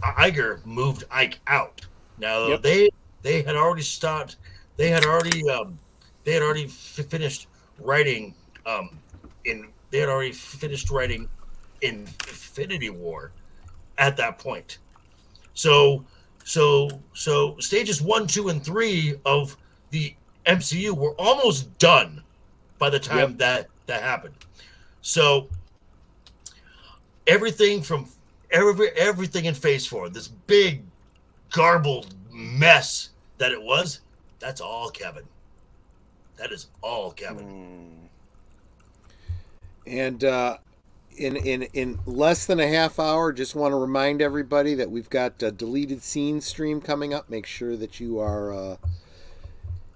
Iger moved Ike out. Now they had already stopped. They had already finished writing. They had already finished writing Infinity War at that point. So stages 1, 2, and 3 of the MCU were almost done by the time that happened. So everything in Phase 4, this big garbled mess that it was, that's all Kevin. That is all Kevin. And in less than a half hour, just want to remind everybody that we've got a deleted scenes stream coming up. Make sure that you are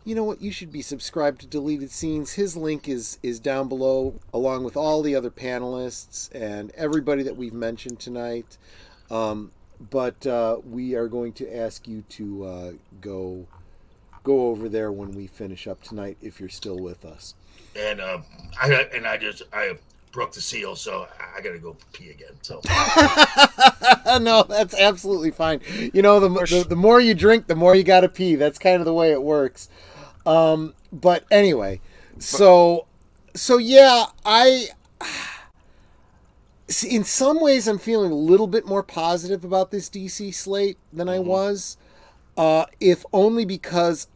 you know what, you should be subscribed to Deleted Scenes. His link is down below, along with all the other panelists and everybody that we've mentioned tonight. But we are going to ask you to go over there when we finish up tonight, if you're still with us. And I broke the seal, so I gotta go pee again. So no, that's absolutely fine. You know, the more you drink, the more you gotta pee. That's kind of the way it works. But anyway, so yeah, in some ways I'm feeling a little bit more positive about this DC slate than I was, if only because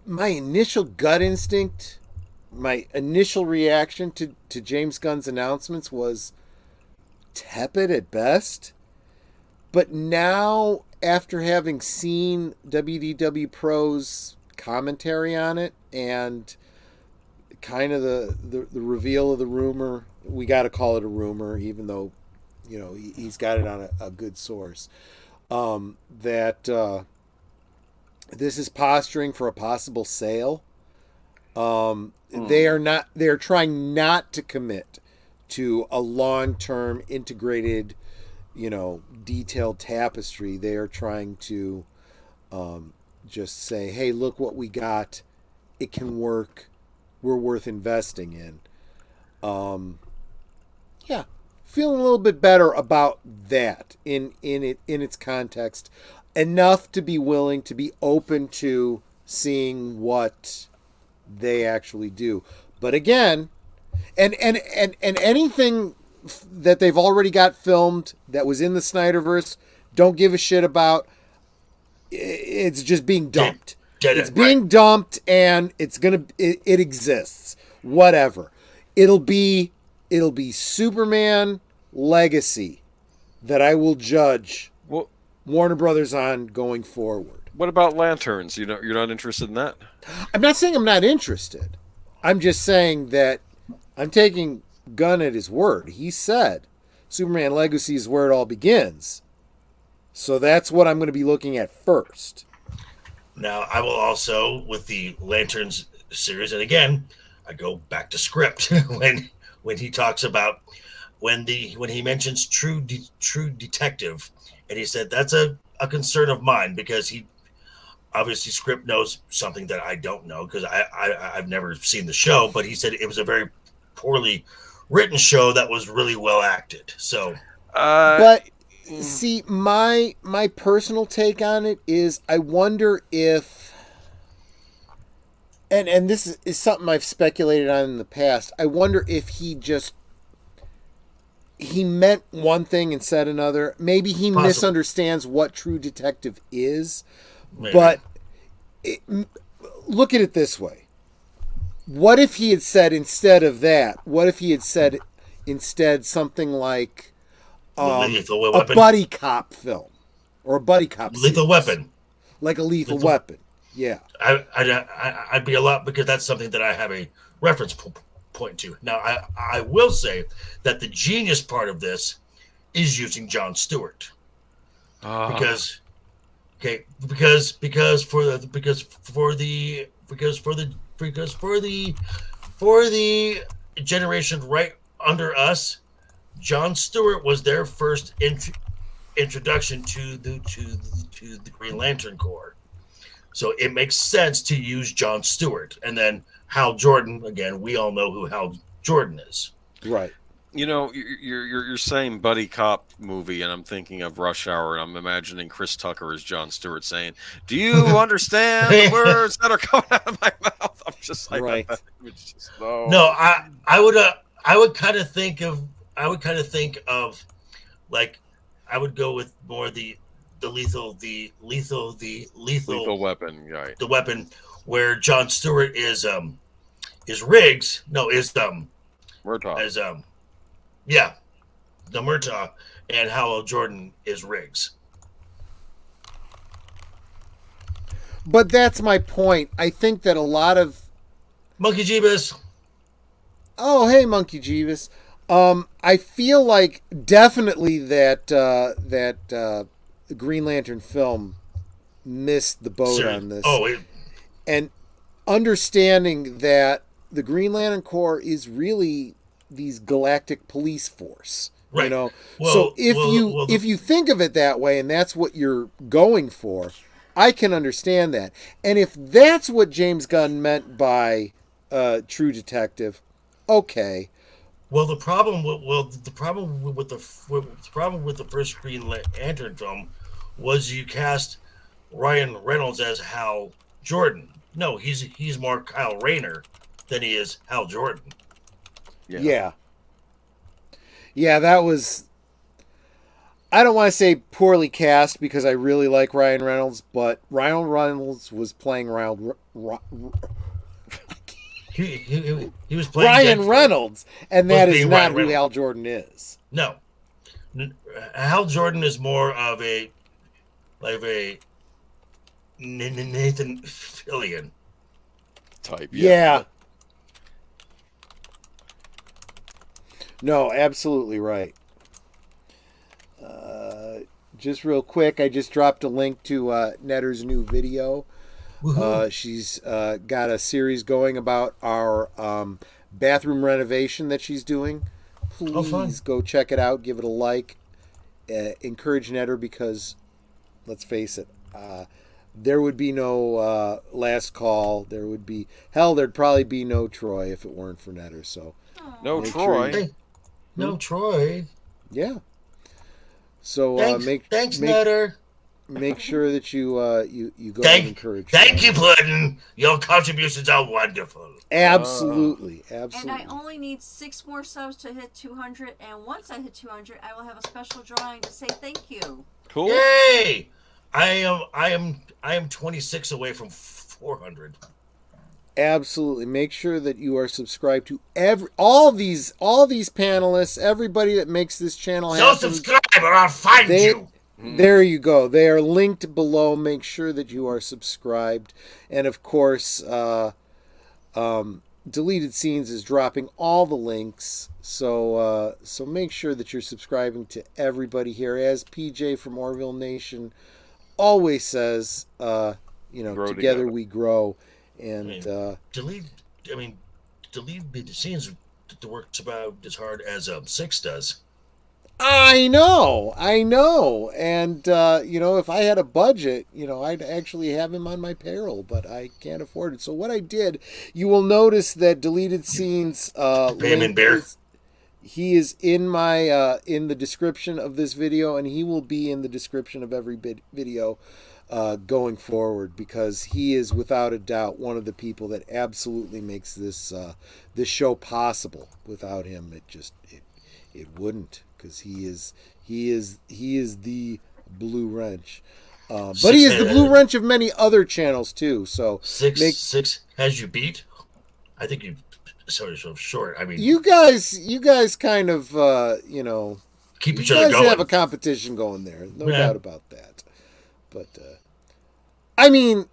my initial gut instinct, my initial reaction to James Gunn's announcements was tepid at best. But now, after having seen WDW Pro's commentary on it and kind of the reveal of the rumor, we got to call it a rumor, even though, you know, he's got it on a good source, that this is posturing for a possible sale. They're trying not to commit to a long-term integrated, you know, detailed tapestry. They are trying to just say, hey, look what we got. It can work. We're worth investing in. Yeah, feeling a little bit better about that in its context, enough to be willing to be open to seeing what they actually do. But again, and anything that they've already got filmed that was in the Snyderverse, don't give a shit about. It's just being dumped. It's being dumped, and it exists. Whatever. It'll be Superman Legacy that I will judge Warner Brothers on going forward. What about lanterns? You're not interested in that? I'm not saying I'm not interested. I'm just saying that I'm taking Gunn at his word. He said Superman Legacy is where it all begins. So that's what I'm going to be looking at first. Now, I will also, with the Lanterns series, and again, I go back to script when he talks about when he mentions True Detective, and he said that's a concern of mine because he obviously script knows something that I don't know because I've never seen the show, but he said it was a very poorly written show that was really well acted. So, but see, my personal take on it is I wonder if, and this is something I've speculated on in the past, I wonder if he meant one thing and said another. Maybe he misunderstands what True Detective is. Maybe. But look at it this way. What if he had said instead of that, what if he had said instead something like a buddy cop film or a buddy cop Lethal series. Weapon, like a lethal weapon. Yeah, I'd be a lot because that's something that I have a reference point to. Now, I will say that the genius part of this is using Jon Stewart because for the generation right under us, Jon Stewart was their first introduction to the Green Lantern Corps. So it makes sense to use Jon Stewart. And then Hal Jordan, again, we all know who Hal Jordan is. right. You know, you're saying buddy cop movie, and I'm thinking of Rush Hour, and I'm imagining Chris Tucker as Jon Stewart saying, "Do you understand the words that are coming out of my mouth?" I'm just like, Right. No, I would kind of think of like I would go with more the lethal weapon, right? The weapon where Jon Stewart is Riggs. No, is Murtaugh. as yeah, the Murtaugh, and Hal Jordan is Riggs. But that's my point. I think that a lot of Monkey Jeebus. Oh, hey, Monkey Jeebus. I feel like definitely that Green Lantern film missed the boat on this. And understanding that the Green Lantern Corps is really these galactic police force, right? You know. So if you think of it that way, and that's what you're going for, I can understand that. And if that's what James Gunn meant by True Detective, okay. Well, the problem with the first Green Lantern film was you cast Ryan Reynolds as Hal Jordan. No, he's more Kyle Rayner than he is Hal Jordan. Yeah, that was. I don't want to say poorly cast because I really like Ryan Reynolds, but Ryan Reynolds was playing around. He was playing Ryan Reynolds, and that is not who Hal Jordan is. No, Hal Jordan is more of a Nathan Fillion type. Yeah. No, absolutely right. Just real quick, I just dropped a link to Netter's new video. She's got a series going about our bathroom renovation that she's doing. Please go check it out. Give it a like. Encourage Netter because, let's face it, there would be no Last Call. There'd probably be no Troy if it weren't for Netter. So no Troy. No Troy. Yeah. So thanks, Netter. Make sure that you go and encourage. Thank you, Puddin'. Your contributions are wonderful. Absolutely. And I only need 6 more subs to hit 200. And once I hit 200, I will have a special drawing to say thank you. Cool. Yay! I am 26 away from 400. Absolutely. Make sure that you are subscribed to all these panelists, everybody that makes this channel happen. So subscribe or I'll find you. There you go. They are linked below. Make sure that you are subscribed. And of course, Deleted Scenes is dropping all the links. So make sure that you're subscribing to everybody here. As PJ from Orville Nation always says, together we grow. And Deleted Scenes works about as hard as 6 does. I know. And, if I had a budget, I'd actually have him on my payroll, but I can't afford it. So what I did, you will notice that Deleted Scenes, pay him in beer. He is in my, in the description of this video, and he will be in the description of every video, going forward, because he is without a doubt one of the people that absolutely makes this show possible. Without him, it wouldn't. Because he is the Blue Wrench, but he is the Blue Wrench of many other channels too. So six has you beat. I think you so short. I mean, you guys kind of keep each other going. You guys have a competition going there, no doubt about that. But I mean,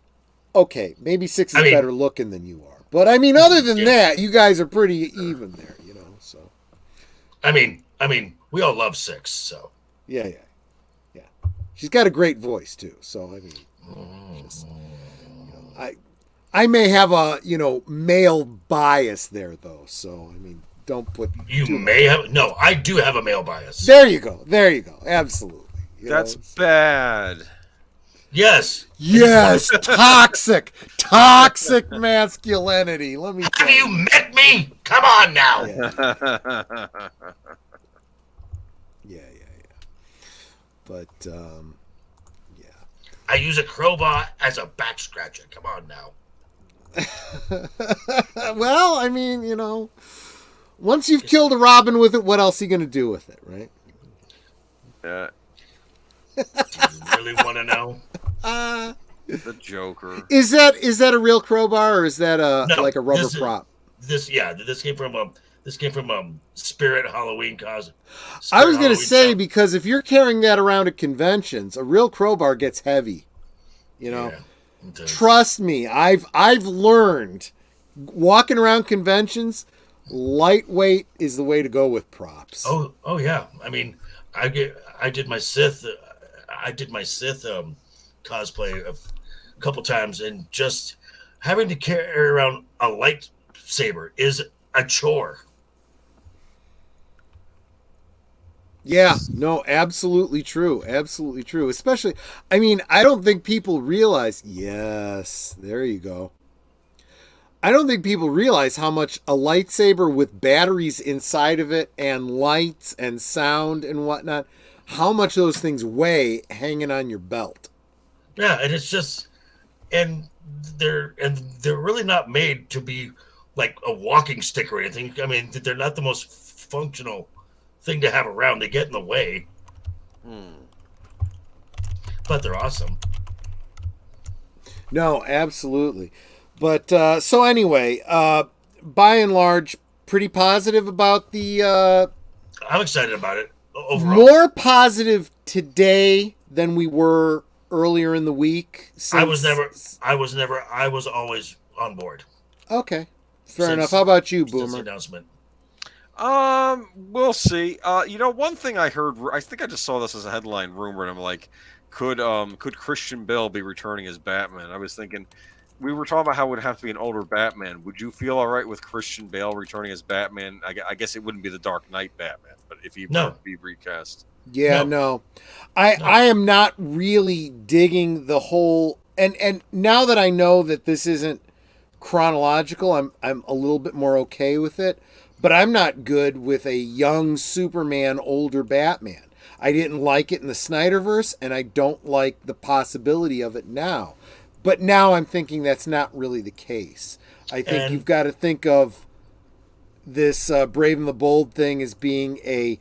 okay, maybe 6 is better looking than you are, but I mean, other than that, you guys are pretty even there, So I mean. We all love 6, so. Yeah. She's got a great voice, too. So, I mean, I may have a, male bias there, though. So, I mean, don't put... You may have... No, I do have a male bias. There you go. Absolutely. That's bad. Yes. Toxic masculinity. Let me tell you. Have you met me? Come on now. Yeah. But, I use a crowbar as a back scratcher. Come on now. Well, I mean, once you've killed a robin with it, what else are you going to do with it, right? Yeah. Do you really want to know? The Joker. Is that a real crowbar, or is that like a rubber prop? This came from Spirit Halloween cause. I was going to say, because if you're carrying that around at conventions, a real crowbar gets heavy. Trust me, I've learned walking around conventions, lightweight is the way to go with props. Oh yeah. I mean, I did my Sith cosplay a couple times, and just having to carry around a lightsaber is a chore. Yeah, no, absolutely true. Especially, I mean, I don't think people realize, yes, there you go. I don't think people realize how much a lightsaber with batteries inside of it and lights and sound and whatnot, how much those things weigh hanging on your belt. Yeah, and it's just, and they're really not made to be like a walking stick or anything. I mean, they're not the most functional thing to have around. They get in the way. But they're awesome. No, absolutely. But so anyway, by and large, pretty positive about the I'm excited about it overall. More positive today than we were earlier in the week. I was always on board. Okay. Fair enough. How about you, Boomer? Announcement. We'll see. One thing I heard, I think I just saw this as a headline rumor, and I'm like, could Christian Bale be returning as Batman? I was thinking, we were talking about how it would have to be an older Batman. Would you feel all right with Christian Bale returning as Batman? I guess it wouldn't be the Dark Knight Batman, but if he were to be recast. Yeah, no. I am not really digging the whole, and now that I know that this isn't chronological, I'm a little bit more okay with it. But I'm not good with a young Superman, older Batman. I didn't like it in the Snyderverse, and I don't like the possibility of it now. But now I'm thinking that's not really the case. I think you've got to think of this Brave and the Bold thing as being a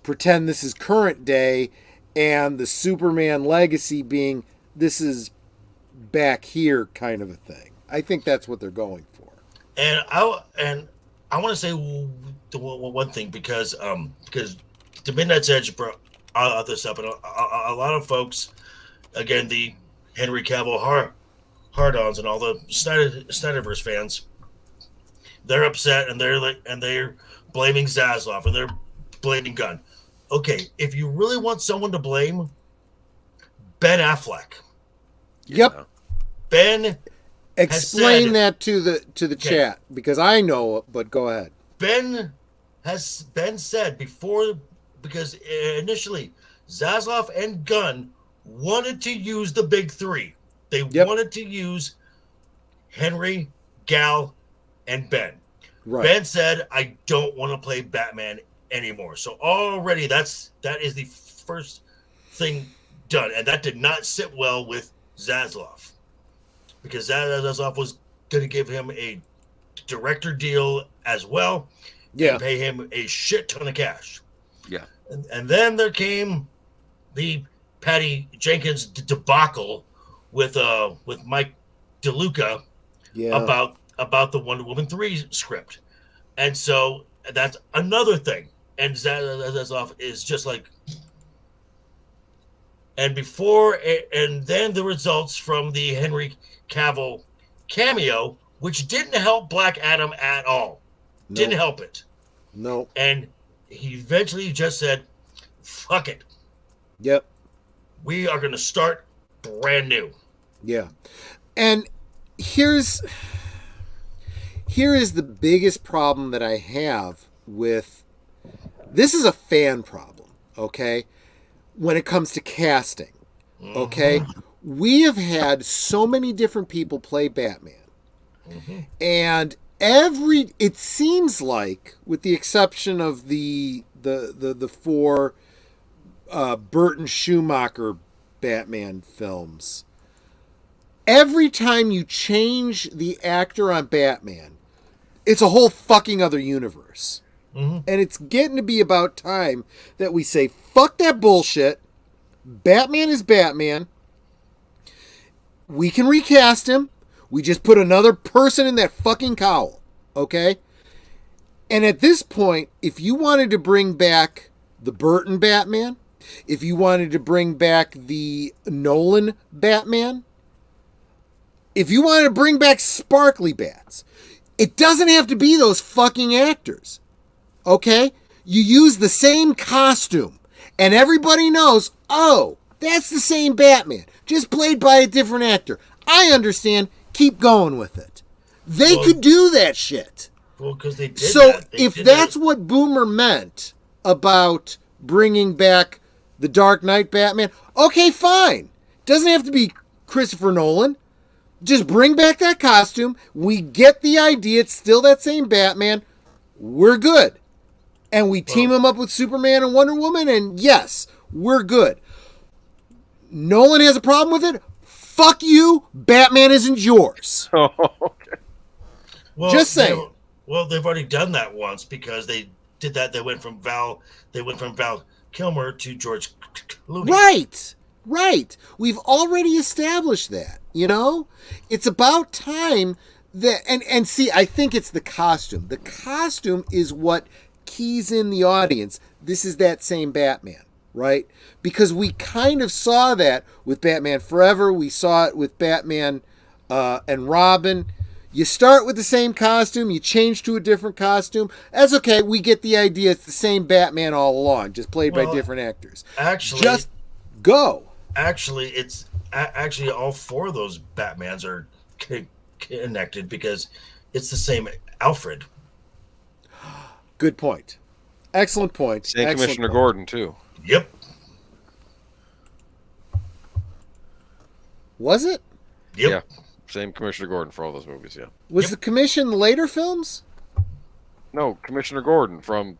pretend this is current day, and the Superman legacy being this is back here kind of a thing. I think that's what they're going for. And I want to say the one thing because the Midnight's Edge this up, and a lot of folks, again, the Henry Cavill hard-ons and all the Snyderverse fans, they're upset and they're blaming Zaslav and they're blaming Gunn. Okay, if you really want someone to blame, Ben Affleck. Yep. Ben, explain that to the chat because I know it, but go ahead. Ben said before, because initially Zaslav and Gunn wanted to use the big three. They wanted to use Henry, Gal, and Ben. Right. Ben said, "I don't want to play Batman anymore." So already that is the first thing done, and that did not sit well with Zaslav, because Zaslav was going to give him a director deal as well, and pay him a shit ton of cash. Yeah, and then there came the Patty Jenkins debacle with Mike DeLuca about the Wonder Woman 3 script, and so that's another thing. And Zaslav is just like. And then the results from the Henry Cavill cameo, which didn't help Black Adam at all. No. Didn't help it. No. And he eventually just said, "Fuck it. Yep. We are going to start brand new." Yeah. And here is the biggest problem that I have with this is a fan problem, okay? When it comes to casting, okay? We have had so many different people play Batman. And it seems like, with the exception of the four Burton Schumacher Batman films, every time you change the actor on Batman, it's a whole fucking other universe. And it's getting to be about time that we say, fuck that bullshit. Batman is Batman. We can recast him. We just put another person in that fucking cowl. Okay? And at this point, if you wanted to bring back the Burton Batman, if you wanted to bring back the Nolan Batman, if you wanted to bring back sparkly bats, it doesn't have to be those fucking actors. Okay? You use the same costume, and everybody knows, oh, that's the same Batman, just played by a different actor. I understand. Keep going with it. They could do that shit. Well, because they did. So if that's what Boomer meant about bringing back the Dark Knight Batman, okay, fine. Doesn't have to be Christopher Nolan. Just bring back that costume. We get the idea. It's still that same Batman. We're good. And we team him up with Superman and Wonder Woman, and yes, we're good. Nolan has a problem with it. Fuck you. Batman isn't yours. Oh, okay. Well, just saying. They've already done that once because they did that. They went from Val Kilmer to George Clooney. Right. We've already established that. You know, it's about time that. And see, I think it's the costume. The costume is what keys in the audience. This is that same Batman, right? Because we kind of saw that with Batman Forever. We saw it with Batman and Robin. You start with the same costume, you change to a different costume. That's okay. We get the idea. It's the same Batman all along, just played by different actors. Actually, just go. Actually, it's actually all four of those Batmans are connected because it's the same Alfred. Good point. Excellent point. Same Excellent Commissioner point. Gordon, too. Yep. Was it? Yep. Yeah. Same Commissioner Gordon for all those movies, yeah. Was the commission later films? No, Commissioner Gordon from,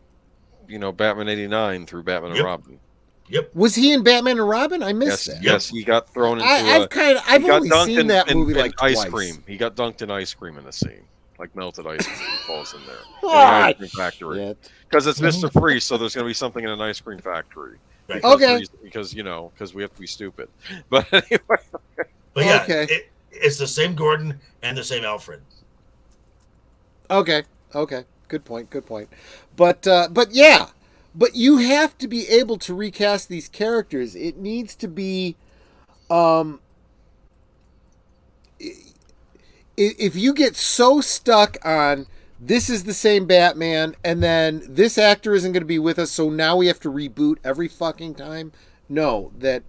Batman 89 through Batman and Robin. Yep. Was he in Batman and Robin? I missed that. Yes, he got thrown into I've only seen that movie like ice twice. cream. He got dunked in ice cream in the scene. Like melted ice cream falls in there. In Ah, an ice cream factory. Because it's Mr. Freeze, so there's going to be something in an ice cream factory. Right. Because we have to be stupid. But anyway. But yeah, it's the same Gordon and the same Alfred. Okay. Good point. But yeah, But you have to be able to recast these characters. It needs to be, if you get so stuck on this is the same Batman, and then this actor isn't going to be with us, so now we have to reboot every fucking time. No, that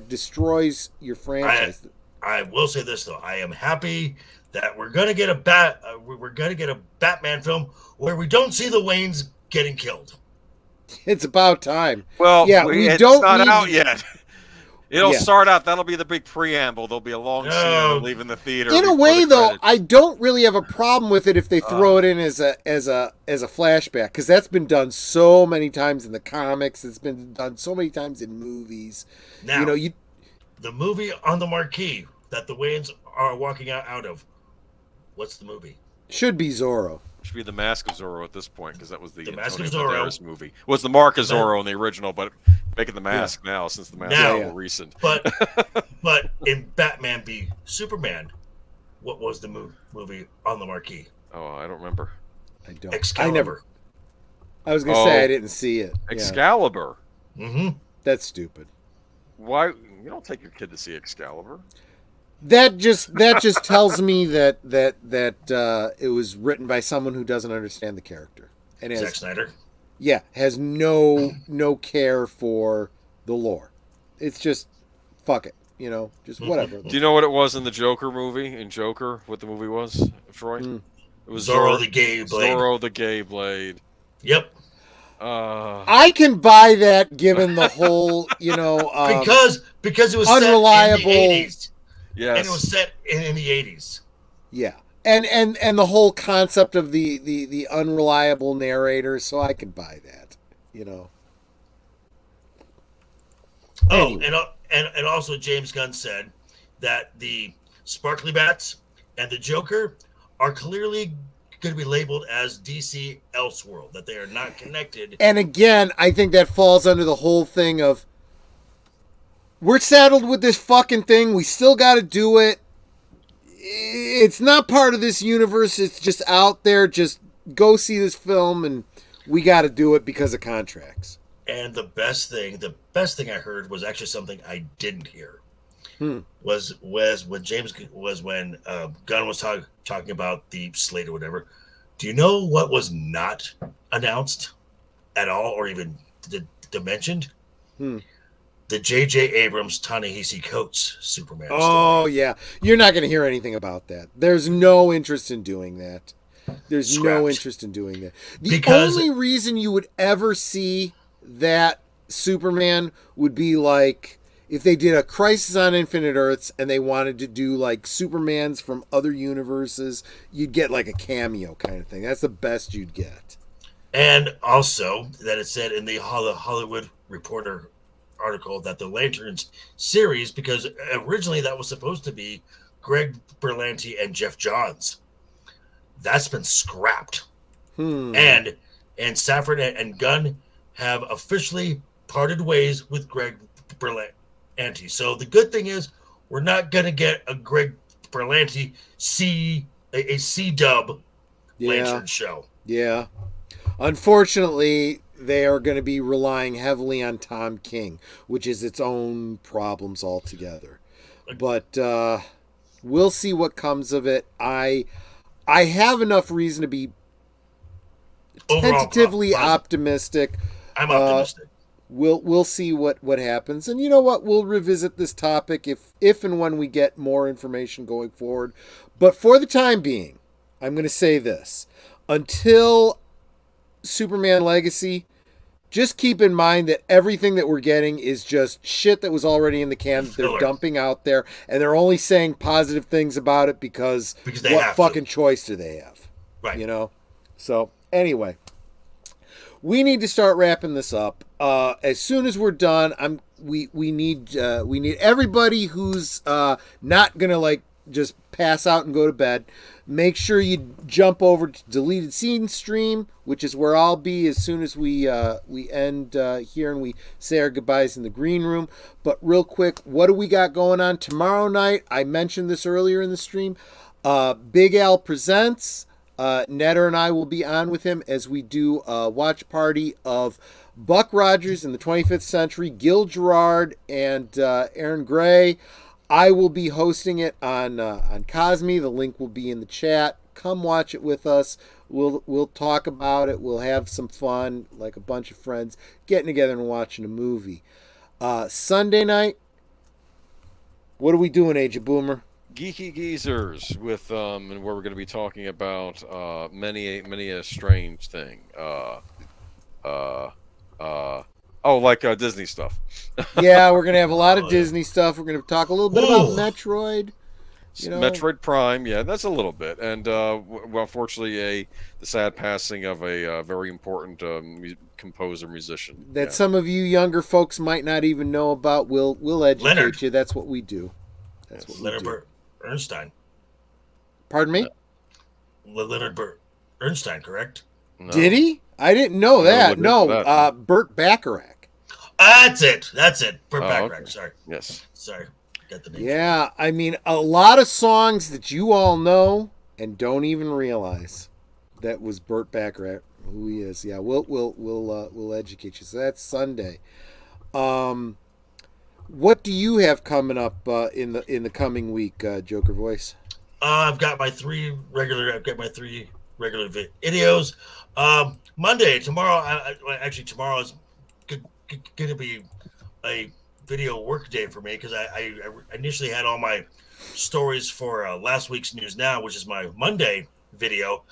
destroys your franchise. I will say this though, I am happy that we're gonna get a Batman film where we don't see the Waynes getting killed. It's about time. Well, yeah, it's don't not need out yet. It'll Yeah. start out. That'll be the big preamble. There'll be a long scene of leaving the theater. In a before way, the though, credits. I don't really have a problem with it if they throw it in as a flashback, because that's been done so many times in the comics. It's been done so many times in movies. Now, You know, the movie on the marquee that the Waynes are walking out of. What's the movie? should be Zorro. Should be the Mask of Zorro at this point, because that was the Mask of Antonio Zorro. Banderas movie. Was the Mark of Zorro in the original, but making the mask now, since the mask Now, is more recent. But in Batman v Superman, what was the movie on the marquee? Oh, I don't remember. I don't. Excalibur. I was gonna say I didn't see it. Yeah, Excalibur. Mm-hmm. that's stupid. Why you don't take your kid to see Excalibur? That just tells me that it was written by someone who doesn't understand the character and Zack Snyder. has no care for the lore. It's just fuck it, just whatever. Do you know what it was in the Joker movie? In Joker, what the movie was, Troy? It was Zorro the Gay Blade. Zorro the Gay Blade. Yep. I can buy that given the whole, because it was unreliable. set in the 80s. Yes. And it was set in the 80s. Yeah. And the whole concept of the unreliable narrator, so I can buy that, Oh, Anyway. and also James Gunn said that the Sparkly Bats and the Joker are clearly going to be labeled as DC Elseworld, that they are not connected. And again, I think that falls under the whole thing of we're saddled with this fucking thing. We still got to do it. It's not part of this universe. It's just out there. Just go see this film, and we got to do it because of contracts. And the best thing I heard was actually something I didn't hear. Was when Gunn was talking about the slate or whatever. Do you know what was not announced at all, or even mentioned? The J.J. Abrams Ta-Nehisi Coates Superman story. Oh yeah, you're not going to hear anything about that. There's no interest in doing that. There's no Scrapped. interest in doing that. The Because- only reason you would ever see that Superman would be like if they did a Crisis on Infinite Earths and they wanted to do like Supermans from other universes, you'd get like a cameo kind of thing. That's the best you'd get. And also that it said in the Hollywood Reporter article that the Lanterns series, because originally that was supposed to be Greg Berlanti and Jeff Johns, that's been scrapped. And Safran and Gunn have officially parted ways with Greg Berlanti. So the good thing is we're not going to get a Greg Berlanti C-dub Lantern show. Yeah. Unfortunately, they are going to be relying heavily on Tom King, which is its own problems altogether. But we'll see what comes of it. I have enough reason to be Overall, tentatively positive. optimistic. I'm optimistic. We'll see what happens. And you know what? We'll revisit this topic if and when we get more information going forward. But for the time being, I'm going to say this. Until Superman Legacy, just keep in mind that everything that we're getting is just shit that was already in the can that they're Filler. dumping out there, and they're only saying positive things about it because they what have fucking to. choice do they have? Right. So anyway, we need to start wrapping this up. As soon as we're done, we need everybody who's not gonna like just pass out and go to bed. Make sure you jump over to Deleted Scene Stream, which is where I'll be as soon as we end here and we say our goodbyes in the green room. But real quick, what do we got going on tomorrow night? I mentioned this earlier in the stream. Big Al Presents. Netter and I will be on with him as we do a watch party of Buck Rogers in the 25th Century, Gil Gerard, and Aaron Gray. I will be hosting it on Cosme. The link will be in the chat. Come watch it with us. We'll talk about it. We'll have some fun, like a bunch of friends getting together and watching a movie. Sunday night, what are we doing, Age of Boomer? Geeky Geezers with and where we're going to be talking about many a strange thing. Disney stuff. Yeah, we're gonna have a lot of Disney stuff. We're gonna talk a little bit about Metroid. Metroid Prime, yeah, that's a little bit, and unfortunately, the sad passing of a very important composer musician that some of you younger folks might not even know about. We'll educate you. That's what we do. That's what Leonard we do. Bernstein. Pardon me? Leonard Bernstein, correct? No. Did he? I didn't know that. No, Burt Bacharach. That's it. Burt Bacharach. Okay. Sorry. Yes. Sorry. Got the name. Yeah, I mean, a lot of songs that you all know and don't even realize that was Burt Bacharach, who he is. Yeah, we'll educate you. So that's Sunday. What do you have coming up in the coming week, Joker Voice? I've got my three regular videos. Monday, tomorrow. Tomorrow is going to be a video work day for me because I initially had all my stories for last week's News Now, which is my Monday video.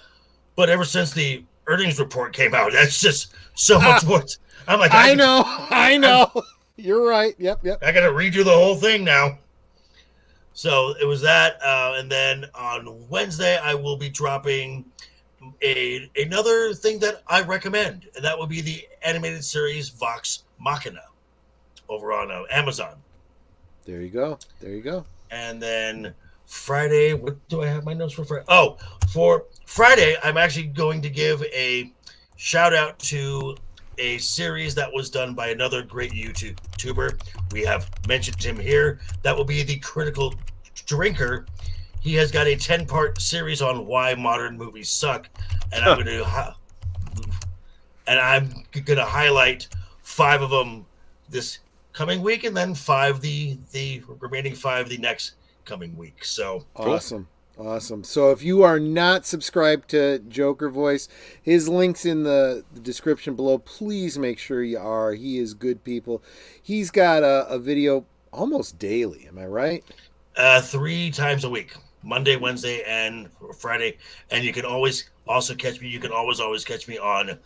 But ever since the earnings report came out, that's just so much more. I'm like, I know. You're right. Yep. I got to redo the whole thing now. So it was that. And then on Wednesday, I will be dropping another thing that I recommend. And that will be the animated series Vox Machina over on Amazon. There you go. And then Friday, what do I have my notes for Friday? Oh, for Friday, I'm actually going to give a shout out to a series that was done by another great YouTuber. We have mentioned him here. That will be the Critical Drinker. He has got a 10-part series on why modern movies suck, and I'm going to highlight 5 of them this coming week, and then the remaining 5 the next coming week. So awesome. So if you are not subscribed to Joker Voice, his link's in the description below. Please make sure you are. He is good people. He's got a video almost daily. Am I right? 3 times a week, Monday, Wednesday, and Friday. And you can always also catch me. You can always catch me on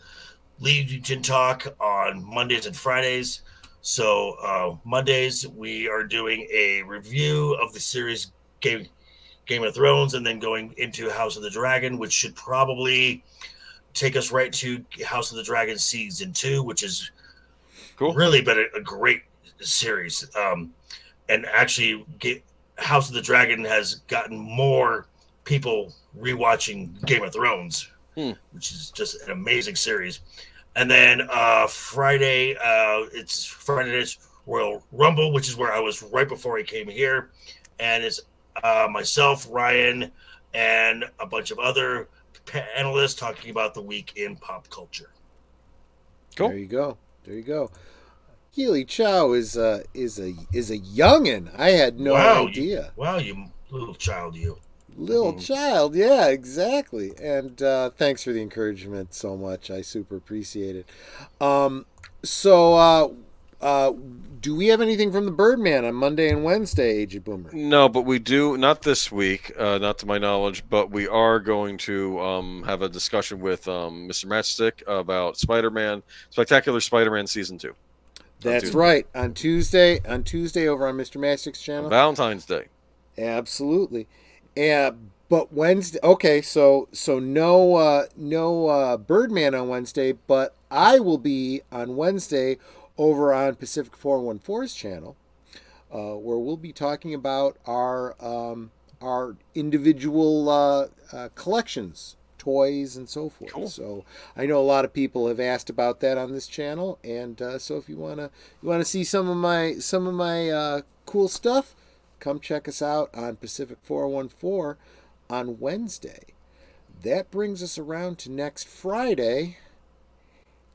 Legion Talk on Mondays and Fridays. So Mondays we are doing a review of the series Game of Thrones, and then going into House of the Dragon, which should probably take us right to House of the Dragon Season 2, which is really been a great series. And actually, House of the Dragon has gotten more people rewatching Game of Thrones, which is just an amazing series. And then Friday, it's Friday's Royal Rumble, which is where I was right before I came here. And it's myself, Ryan, and a bunch of other panelists talking about the week in pop culture. Cool. There you go. Healy Chow is a youngin'. I had no idea. You little child, you. Little child, yeah, exactly. And thanks for the encouragement so much. I super appreciate it. Do we have anything from the Birdman on Monday and Wednesday, Aged Boomer? No, but we do, not this week, not to my knowledge, but we are going to have a discussion with Mr. Matchstick about Spectacular Spider-Man Season 2. That's right. On Tuesday over on Mr. Matchstick's channel. On Valentine's Day. Absolutely. But Wednesday, okay, so no Birdman on Wednesday, but I will be on Wednesday over on Pacific 414's channel, where we'll be talking about our individual collections, toys, and so forth. Cool. So I know a lot of people have asked about that on this channel, and so if you wanna see some of my cool stuff, come check us out on Pacific 414 on Wednesday. that brings us around to next Friday.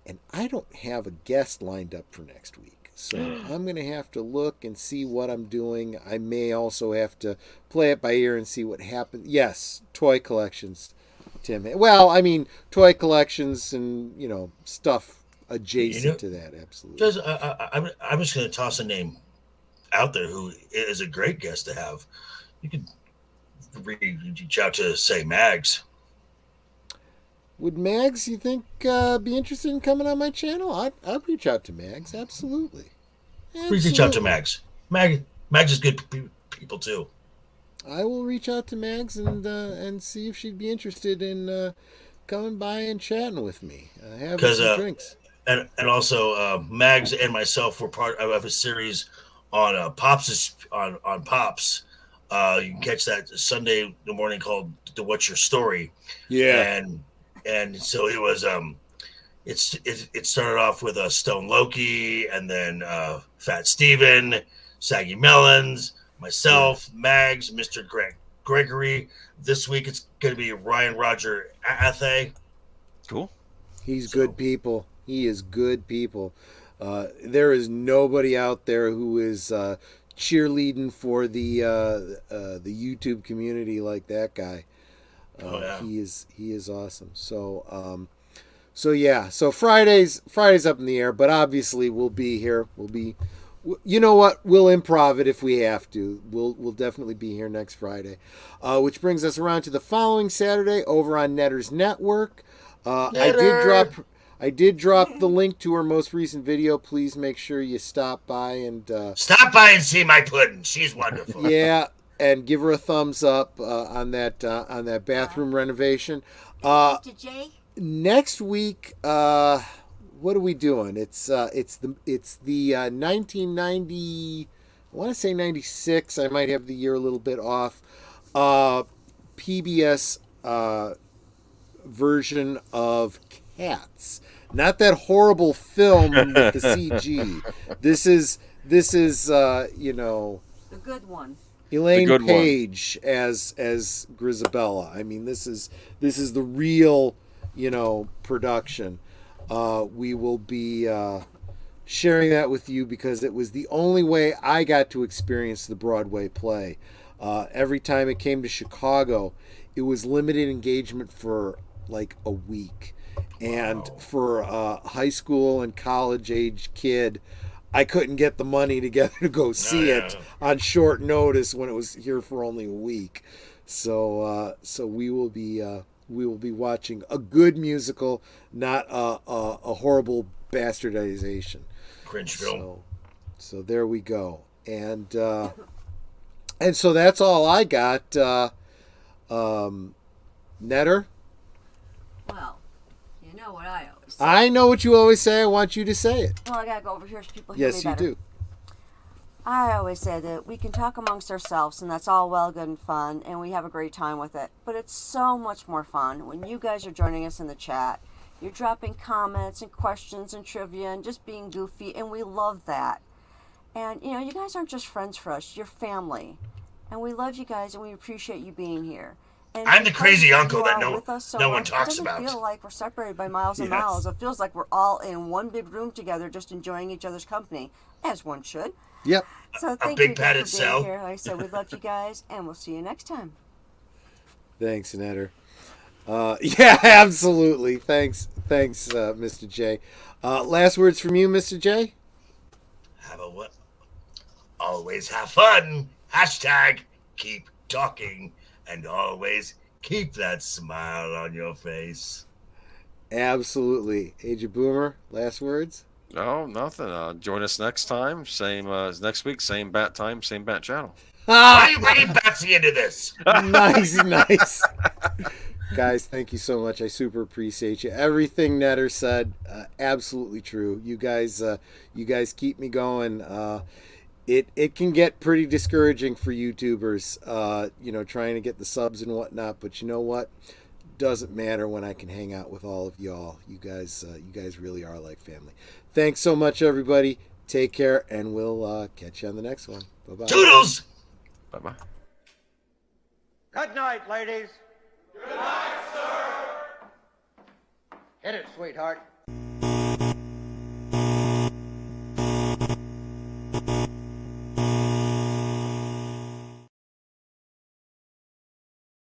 And I don't have a guest lined up for next week. So I'm going to have to look and see what I'm doing. I may also have to play it by ear and see what happens. Yes, toy collections, Tim. Well, I mean, toy collections and, stuff adjacent to that, absolutely. Just, I'm just going to toss a name out there who is a great guest to have. You could reach out to, say, Mags. Would Mags, you think, be interested in coming on my channel? I'd reach out to Mags, absolutely. Reach out to Mags. Mags is good people, too. I will reach out to Mags and see if she'd be interested in coming by and chatting with me, having some drinks. And also, Mags and myself were part of a series on Pops. On Pops. You can catch that Sunday in the morning called the What's Your Story? Yeah. And so it was it started off with Stone Loki, and then Fat Steven, Saggy Melons, myself, Mags, Mr. Gregory. This week it's going to be Ryan Roger Athe. Cool. He's good people. He is good people. There is nobody out there who is cheerleading for the YouTube community like that guy. He is awesome. So Friday's up in the air, but obviously we'll be here. You know what? We'll improv it if we have to. We'll definitely be here next Friday, which brings us around to the following Saturday over on Netter's Network. I did drop the link to her most recent video. Please make sure you stop by and see my pudding. She's wonderful. Yeah. And give her a thumbs up on that bathroom renovation. Mr. J? Next week, what are we doing? It's the 1990. I want to say 96. I might have the year a little bit off. PBS version of Cats. Not that horrible film with the CG. This is The good one. Elaine Page as Grisabella. I mean, this is the real, production. We will be sharing that with you because it was the only way I got to experience the Broadway play. Every time it came to Chicago, it was limited engagement for like a week. And for a high school and college age kid, I couldn't get the money together to go see it on short notice when it was here for only a week. So we will be watching a good musical, not a horrible bastardization. Cringe film. So there we go. And so that's all I got. Netter? Well, you know what I always say. I know what you always say. I want you to say it. Well, I gotta go over here so people hear me better. Yes, you do. I always say that we can talk amongst ourselves, and that's all well, good, and fun, and we have a great time with it. But it's so much more fun when you guys are joining us in the chat. You're dropping comments and questions and trivia and just being goofy, and we love that. And, you guys aren't just friends for us. You're family. And we love you guys, and we appreciate you being here. And I'm the crazy uncle that no one talks about. It doesn't feel like we're separated by miles and miles. It feels like we're all in one big room together, just enjoying each other's company, as one should. Yep. So thank you guys for being here. Like I said, we love you guys, and we'll see you next time. Thanks, Netter. Yeah, absolutely. Thanks, Mr. J. Last words from you, Mr. J? Always have fun. Hashtag keep talking. And always keep that smile on your face. Absolutely. Age of Boomer, last words? No, nothing. Join us next time. Same next week, same bat time, same bat channel. Why are you bringing Betsy into this? Nice. Guys, thank you so much. I super appreciate you. Everything Netter said, absolutely true. You guys keep me going. It can get pretty discouraging for YouTubers, trying to get the subs and whatnot. But you know what? Doesn't matter when I can hang out with all of y'all. You guys really are like family. Thanks so much, everybody. Take care, and we'll catch you on the next one. Bye-bye. Toodles! Bye-bye. Good night, ladies. Good night, sir. Hit it, sweetheart.